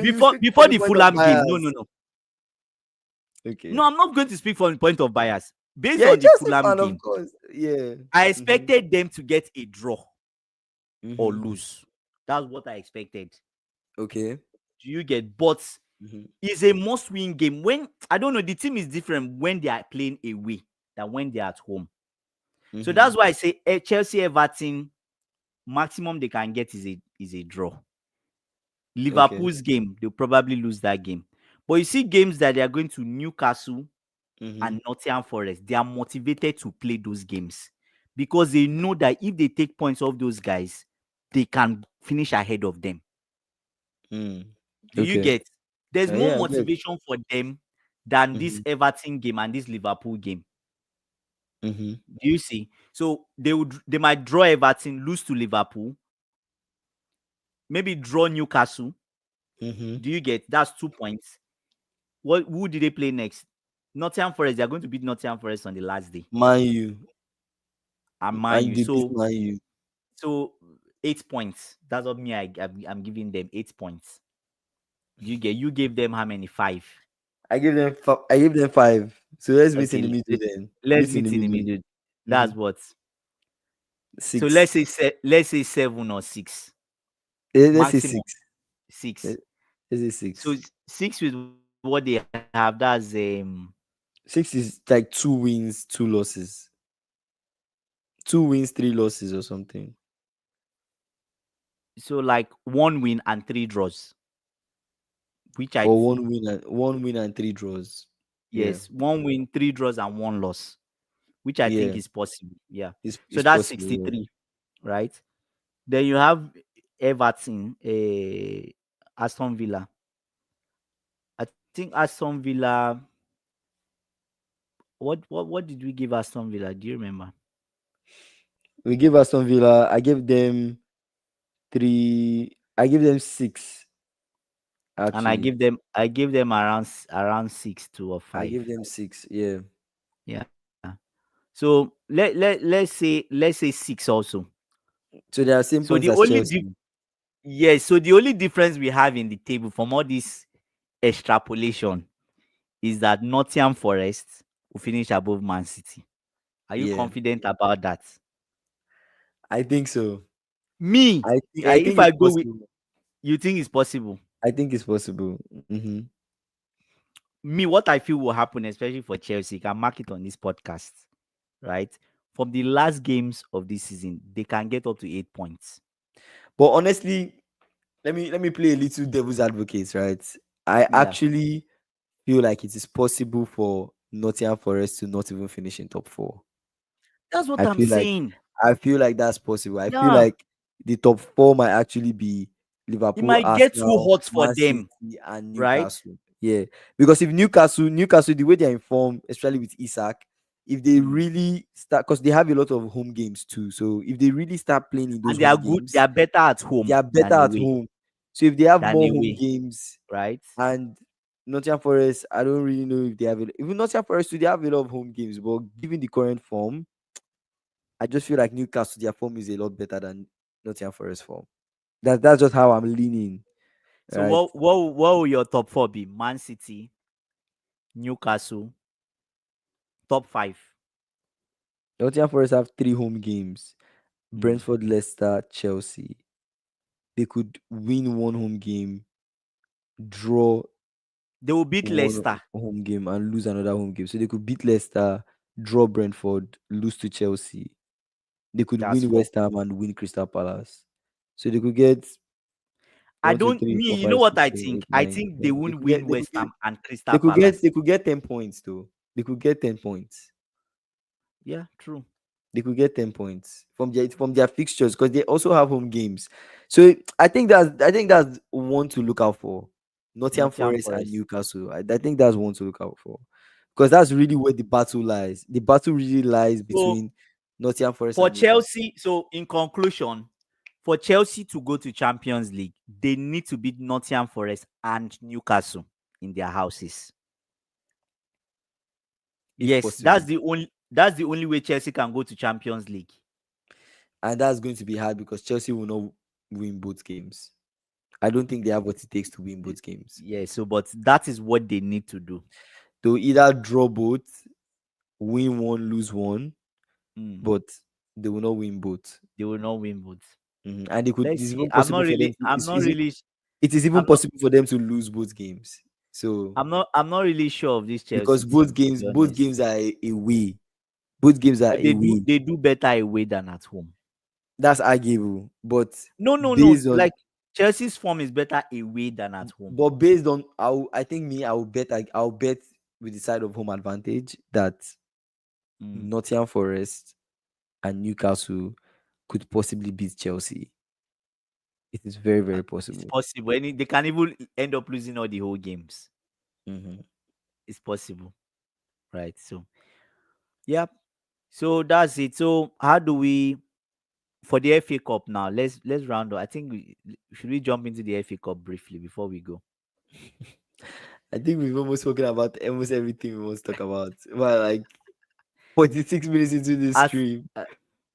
Speaker 1: you
Speaker 2: Before
Speaker 1: speak from
Speaker 2: before
Speaker 1: the
Speaker 2: the
Speaker 1: point of
Speaker 2: Fulham game. No,
Speaker 1: bias.
Speaker 2: no, no.
Speaker 1: Okay.
Speaker 2: No, I'm not going to speak from the point of bias. Based
Speaker 1: Yeah,
Speaker 2: on the
Speaker 1: Chelsea
Speaker 2: Fulham
Speaker 1: fan, of
Speaker 2: game,
Speaker 1: course. Yeah.
Speaker 2: I
Speaker 1: Mm-hmm.
Speaker 2: expected them to get a draw or
Speaker 1: Mm-hmm.
Speaker 2: lose. That's what I expected.
Speaker 1: Okay.
Speaker 2: Do you get? But
Speaker 1: Mm-hmm.
Speaker 2: it's a must-win game. When I don't know, the team is different when they are playing away than when they are at home. So
Speaker 1: Mm-hmm.
Speaker 2: that's why I say Chelsea Everton maximum they can get is a draw.
Speaker 1: Okay.
Speaker 2: Liverpool's game, they'll probably lose that game. But you see games that they are going to Newcastle
Speaker 1: Mm-hmm.
Speaker 2: and Nottingham Forest, they are motivated to play those games because they know that if they take points off those guys, they can finish ahead of them.
Speaker 1: Mm.
Speaker 2: Do you
Speaker 1: Okay.
Speaker 2: get? There's more
Speaker 1: Yeah, I get.
Speaker 2: motivation for them than this
Speaker 1: Mm-hmm.
Speaker 2: Everton game and this Liverpool game.
Speaker 1: Mm-hmm.
Speaker 2: Do you see? So they might draw Everton, lose to Liverpool, maybe draw Newcastle.
Speaker 1: Mm-hmm.
Speaker 2: Do you get? That's 2 points. What who did they play next? Nottingham Forest. They are going to beat Nottingham Forest on the last day.
Speaker 1: Man U.
Speaker 2: And Man
Speaker 1: And
Speaker 2: U.
Speaker 1: they beat
Speaker 2: So
Speaker 1: Man U.
Speaker 2: so 8 points. That's what me. I'm giving them 8 points. Do you get? You gave them how many? 5.
Speaker 1: I give them 5. So let's meet in
Speaker 2: Okay.
Speaker 1: the middle then.
Speaker 2: Let's
Speaker 1: Meet in the
Speaker 2: meet in the
Speaker 1: middle.
Speaker 2: middle.
Speaker 1: Mm-hmm.
Speaker 2: That's what. So
Speaker 1: 6.
Speaker 2: let's say 7 or 6
Speaker 1: Let's say
Speaker 2: maximum
Speaker 1: 6.
Speaker 2: 6.
Speaker 1: Let- Let's say
Speaker 2: So
Speaker 1: 6.
Speaker 2: 6 with what they have. That's
Speaker 1: 6 is like 2 wins, 2 losses. 2 wins, 3 losses or something.
Speaker 2: so like 1 win and 3 draws, which
Speaker 1: Or 1 win and 3 draws. Yeah.
Speaker 2: yes, 1 win, 3 draws, and 1 loss, which I think
Speaker 1: Yeah.
Speaker 2: is possible. Yeah. So
Speaker 1: It's
Speaker 2: that's
Speaker 1: possible. Yeah.
Speaker 2: 63, right? Then you have Everton, Aston Villa. I think Aston Villa. What did we give Aston Villa? Do you remember?
Speaker 1: We give Aston Villa. I give them 3. I give them 6
Speaker 2: And I
Speaker 1: actually.
Speaker 2: gave them around 6 2 or 5.
Speaker 1: I give them 6. Yeah.
Speaker 2: Yeah. So let's say 6 also.
Speaker 1: So they are same
Speaker 2: So
Speaker 1: points
Speaker 2: the
Speaker 1: as
Speaker 2: only
Speaker 1: Chelsea.
Speaker 2: yes, so the only difference we have in the table from all this extrapolation is that Nottingham Forest will finish above Man City. Are you
Speaker 1: Yeah.
Speaker 2: confident about that?
Speaker 1: I think so.
Speaker 2: Me,
Speaker 1: I
Speaker 2: if
Speaker 1: think
Speaker 2: I
Speaker 1: it's
Speaker 2: go with
Speaker 1: possible.
Speaker 2: you think it's possible.
Speaker 1: I think it's possible. Mm-hmm.
Speaker 2: Me, what I feel will happen, especially for Chelsea, you can mark it on this podcast, right? From the last games of this season, they can get up to 8 points.
Speaker 1: But honestly, let me play a little devil's advocate, right? I
Speaker 2: Yeah,
Speaker 1: actually feel like it is possible for Nottingham Forest to not even finish in top 4.
Speaker 2: that's what
Speaker 1: I
Speaker 2: I'm
Speaker 1: feel like
Speaker 2: saying.
Speaker 1: I feel like that's possible. I feel
Speaker 2: Yeah,
Speaker 1: like the top 4 might actually be
Speaker 2: it
Speaker 1: Liverpool,
Speaker 2: might get too
Speaker 1: Arsenal,
Speaker 2: hot for
Speaker 1: Man
Speaker 2: them,
Speaker 1: City, and
Speaker 2: right?
Speaker 1: Newcastle. Yeah, because if Newcastle, the way they're informed, especially with Isak, if they
Speaker 2: Mm.
Speaker 1: really start, because they have a lot of home games too. So if they really start playing in those
Speaker 2: And they
Speaker 1: home
Speaker 2: are good. They
Speaker 1: games,
Speaker 2: are better at
Speaker 1: they
Speaker 2: home
Speaker 1: are
Speaker 2: than
Speaker 1: better at
Speaker 2: away.
Speaker 1: home. So if they have
Speaker 2: Than
Speaker 1: more home
Speaker 2: away,
Speaker 1: games,
Speaker 2: right?
Speaker 1: and Nottingham Forest, I don't really know if they have it. Even Nottingham Forest too, they have a lot of home games, but given the current form, I just feel like Newcastle, their form is a lot better than Nottingham Forest form. That's just how I'm leaning,
Speaker 2: So
Speaker 1: right?
Speaker 2: what will your top 4 be? Man City, Newcastle, top 5.
Speaker 1: Nottingham Forest have 3 home games:
Speaker 2: Mm.
Speaker 1: Brentford, Leicester, Chelsea. They could win 1 home game, draw
Speaker 2: They will beat
Speaker 1: one
Speaker 2: Leicester.
Speaker 1: home game, and lose another home game. So they could beat Leicester, draw Brentford, lose to Chelsea. They could
Speaker 2: That's
Speaker 1: win
Speaker 2: 4.
Speaker 1: West Ham and win Crystal Palace. So they could get
Speaker 2: I
Speaker 1: one, two,
Speaker 2: don't
Speaker 1: three,
Speaker 2: me.
Speaker 1: four,
Speaker 2: You know
Speaker 1: five,
Speaker 2: what
Speaker 1: six,
Speaker 2: I
Speaker 1: seven,
Speaker 2: think?
Speaker 1: eight,
Speaker 2: I
Speaker 1: nine,
Speaker 2: think they
Speaker 1: ten.
Speaker 2: won't win West Ham and Crystal
Speaker 1: They
Speaker 2: Palace.
Speaker 1: could get 10 points though. They could get 10 points.
Speaker 2: Yeah, true.
Speaker 1: They could get 10 points from their fixtures because they also have home games. So I think that's one to look out for. Nottingham
Speaker 2: Nottingham
Speaker 1: Forest and
Speaker 2: Forest.
Speaker 1: Newcastle. I think that's one to look out for because that's really where the battle lies. The battle really lies
Speaker 2: So
Speaker 1: between Nottingham Forest
Speaker 2: for
Speaker 1: and Newcastle.
Speaker 2: Chelsea, so in conclusion, for Chelsea to go to Champions League, they need to beat Nottingham Forest and Newcastle in their houses.
Speaker 1: If
Speaker 2: Yes,
Speaker 1: possible.
Speaker 2: that's the only way Chelsea can go to Champions League.
Speaker 1: And that's going to be hard because Chelsea will not win both games. I don't think they have what it takes to win both games.
Speaker 2: Yeah, so but that is what they need to do.
Speaker 1: They'll either draw both, win one, lose one,
Speaker 2: Mm,
Speaker 1: but they will not win both.
Speaker 2: they will not win both.
Speaker 1: And they could.
Speaker 2: Let's
Speaker 1: It's
Speaker 2: see.
Speaker 1: even possible for them to.
Speaker 2: I'm not really
Speaker 1: It is even
Speaker 2: I'm not
Speaker 1: possible for them to lose both games. So
Speaker 2: I'm not really sure of this Chelsea
Speaker 1: because
Speaker 2: team, to be
Speaker 1: both
Speaker 2: honest.
Speaker 1: games are away. Both games are
Speaker 2: But
Speaker 1: away.
Speaker 2: they do better away than at home.
Speaker 1: That's arguable, but
Speaker 2: No.
Speaker 1: based on
Speaker 2: Like Chelsea's form is better away than at home.
Speaker 1: based on I think me I'll bet with the side of home advantage that
Speaker 2: Mm.
Speaker 1: Nottingham Forest and Newcastle could possibly beat Chelsea. It is very very
Speaker 2: It's
Speaker 1: possible.
Speaker 2: possible. They can even end up losing all the whole games.
Speaker 1: Hmm.
Speaker 2: It's possible. Right. So yep. So that's it. So how do we for the FA Cup now? Let's round up. I think should we jump into the FA Cup briefly before we go?
Speaker 1: I think we've almost spoken about almost everything we want to talk about. Well, like 46 minutes into this
Speaker 2: As
Speaker 1: stream.
Speaker 2: uh,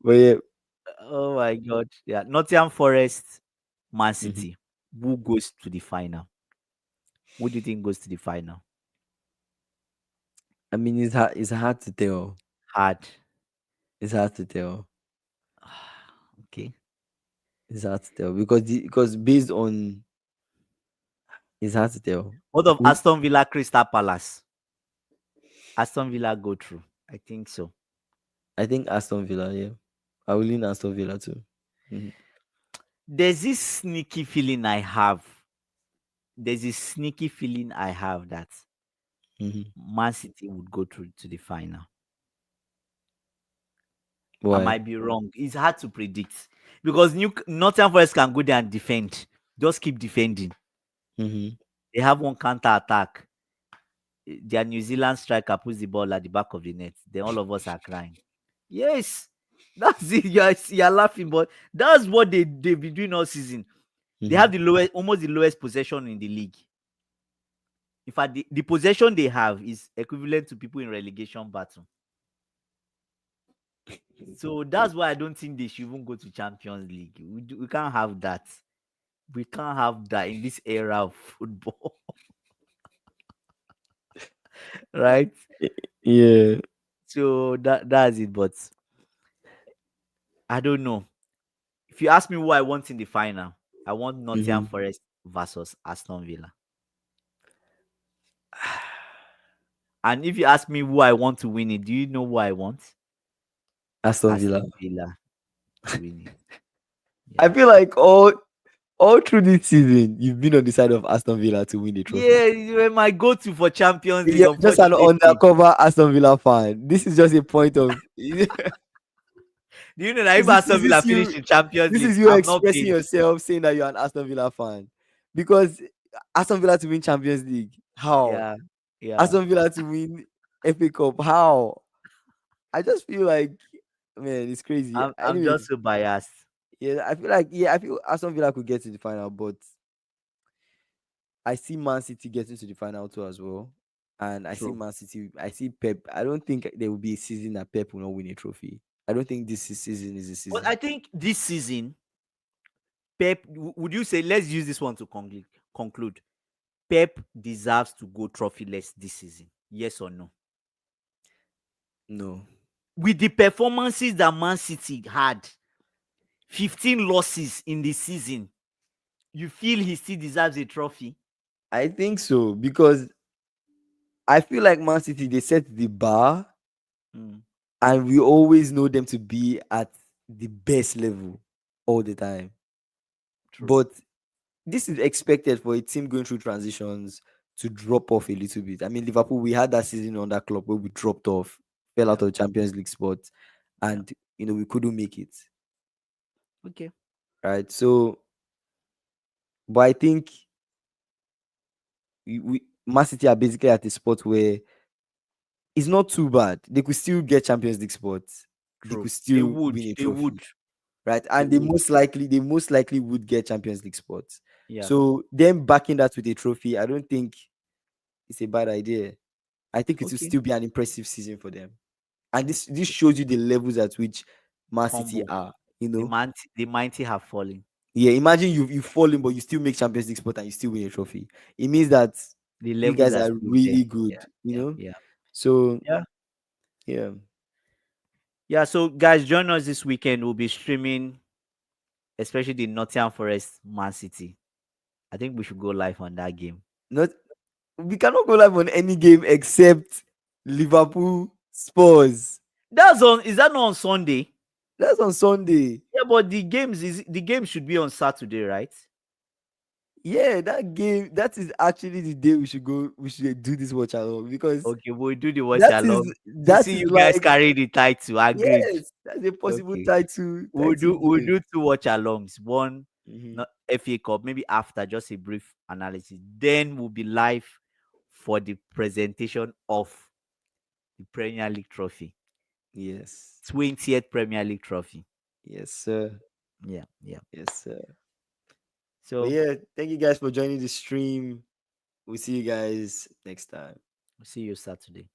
Speaker 1: But yeah.
Speaker 2: oh my god. Yeah. Nottingham Forest, Man
Speaker 1: Mhm.
Speaker 2: City. Who goes to the final? Who do you think goes to the final?
Speaker 1: I mean, it's hard to tell.
Speaker 2: Hard.
Speaker 1: It's hard to tell.
Speaker 2: Okay.
Speaker 1: It's hard to tell because based on it's hard to tell.
Speaker 2: What of
Speaker 1: Who-
Speaker 2: Aston Villa, Crystal Palace? Aston Villa go through. I think so.
Speaker 1: I think Aston Villa, yeah. I will lean Aston Villa too. Mhm,
Speaker 2: There's this sneaky feeling I have. There's this sneaky feeling I have that
Speaker 1: mhm.
Speaker 2: Man City would go through to the final. I
Speaker 1: Why?
Speaker 2: might be wrong. It's hard to predict because Nottingham Forest can go there and defend. Just keep defending.
Speaker 1: Mhm.
Speaker 2: They have one counter attack. Their New Zealand striker puts the ball at the back of the net. Then all of us are crying. Yes, that's it. You're laughing, but that's what they've been doing all season. They have
Speaker 1: Mhm.
Speaker 2: the lowest, almost the lowest possession in the league. In fact, the possession they have is equivalent to people in relegation battle. So that's why I don't think they should even go to Champions League. We can't have that. We can't have that in this era of football, right?
Speaker 1: Yeah.
Speaker 2: So that's it. But I don't know. If you ask me who I want in the final, I want Nottingham
Speaker 1: Mhm.
Speaker 2: Forest versus Aston Villa. And if you ask me who I want to win it, do you know who I want?
Speaker 1: Aston Villa.
Speaker 2: Aston Villa to win it.
Speaker 1: I
Speaker 2: Yeah.
Speaker 1: feel like all through this season, you've been on the side of Aston Villa to win the trophy.
Speaker 2: Yeah, you were my go-to for Champions League,
Speaker 1: You're just an
Speaker 2: unfortunately.
Speaker 1: undercover Aston Villa fan. This is just a point of
Speaker 2: Do you know that if
Speaker 1: is
Speaker 2: Aston Villa
Speaker 1: this
Speaker 2: finish
Speaker 1: you
Speaker 2: in Champions
Speaker 1: this
Speaker 2: League,
Speaker 1: is you
Speaker 2: I'm not
Speaker 1: expressing
Speaker 2: paid.
Speaker 1: yourself saying that you're an Aston Villa fan because Aston Villa to win Champions League, how?
Speaker 2: Yeah, yeah.
Speaker 1: Aston Villa to win FA Cup, how? I just feel like, man, it's crazy.
Speaker 2: I'm just
Speaker 1: Anyways,
Speaker 2: so biased.
Speaker 1: yeah, I feel Aston Villa could get to the final, but I see Man City getting to the final too as well. And I see
Speaker 2: True.
Speaker 1: Man City. I see Pep. I don't think there will be a season that Pep will not win a trophy. I don't think season is a
Speaker 2: But
Speaker 1: season.
Speaker 2: I think this season, Pep, would you say, let's use this one to conclude. Pep deserves to go trophyless this season. Yes or no?
Speaker 1: No,
Speaker 2: With the performances that Man City had, 15 losses in the season, you feel he still deserves a trophy?
Speaker 1: I think so because I feel like Man City they set the bar,
Speaker 2: Mm.
Speaker 1: and we always know them to be at the best level all the time.
Speaker 2: True.
Speaker 1: But this is expected for a team going through transitions to drop off a little bit. I mean, Liverpool, we had that season on that club where we dropped off, fell
Speaker 2: Yeah.
Speaker 1: out of Champions League spot,
Speaker 2: Yeah.
Speaker 1: and we couldn't make it.
Speaker 2: Okay.
Speaker 1: Right. So, but I think Man City are basically at a spot where it's not too bad. They could still get Champions League spots. They
Speaker 2: True.
Speaker 1: could
Speaker 2: They
Speaker 1: still
Speaker 2: would.
Speaker 1: win a
Speaker 2: They would.
Speaker 1: trophy. Right.
Speaker 2: They
Speaker 1: And
Speaker 2: would.
Speaker 1: they most likely would get Champions League spots.
Speaker 2: Yeah.
Speaker 1: So them backing that with a trophy, I don't think it's a bad idea. I think it will
Speaker 2: Okay.
Speaker 1: still be an impressive season for them. And this shows you the levels at which Man City
Speaker 2: Humble.
Speaker 1: are, you know.
Speaker 2: The mighty have fallen.
Speaker 1: Yeah, imagine you've fallen, but you still make Champions League spot and you still win a trophy. It means that
Speaker 2: The
Speaker 1: you
Speaker 2: levels
Speaker 1: guys
Speaker 2: are
Speaker 1: are
Speaker 2: still there.
Speaker 1: really
Speaker 2: Yeah.
Speaker 1: good, you
Speaker 2: Yeah.
Speaker 1: know.
Speaker 2: Yeah.
Speaker 1: So
Speaker 2: Yeah.
Speaker 1: yeah,
Speaker 2: Yeah. So guys, join us this weekend. We'll be streaming, especially the Nottingham Forest Man City. I think we should go live on that game.
Speaker 1: not we cannot go live on any game except Liverpool Spurs.
Speaker 2: That's on. Is that not on Sunday?
Speaker 1: That's on Sunday.
Speaker 2: Yeah, but the game should be on Saturday, right?
Speaker 1: Yeah, that game. That is actually the day we should go. We should do this watch along because
Speaker 2: Okay, we'll do the watch
Speaker 1: that is
Speaker 2: along to
Speaker 1: that
Speaker 2: see
Speaker 1: is
Speaker 2: you guys
Speaker 1: like
Speaker 2: carry the title. Agreed.
Speaker 1: yes, that's a possible
Speaker 2: Okay.
Speaker 1: title
Speaker 2: We'll
Speaker 1: game.
Speaker 2: do two watch alongs. One,
Speaker 1: Mhm.
Speaker 2: not FA Cup, maybe after just a brief analysis. Then we'll be live for the presentation of the Premier League trophy.
Speaker 1: Yes,
Speaker 2: 20th Premier League trophy.
Speaker 1: yes, sir.
Speaker 2: Yeah, yeah.
Speaker 1: Yes, sir. But
Speaker 2: So
Speaker 1: yeah, thank you guys for joining the stream. We'll see you guys next time.
Speaker 2: we'll see you Saturday.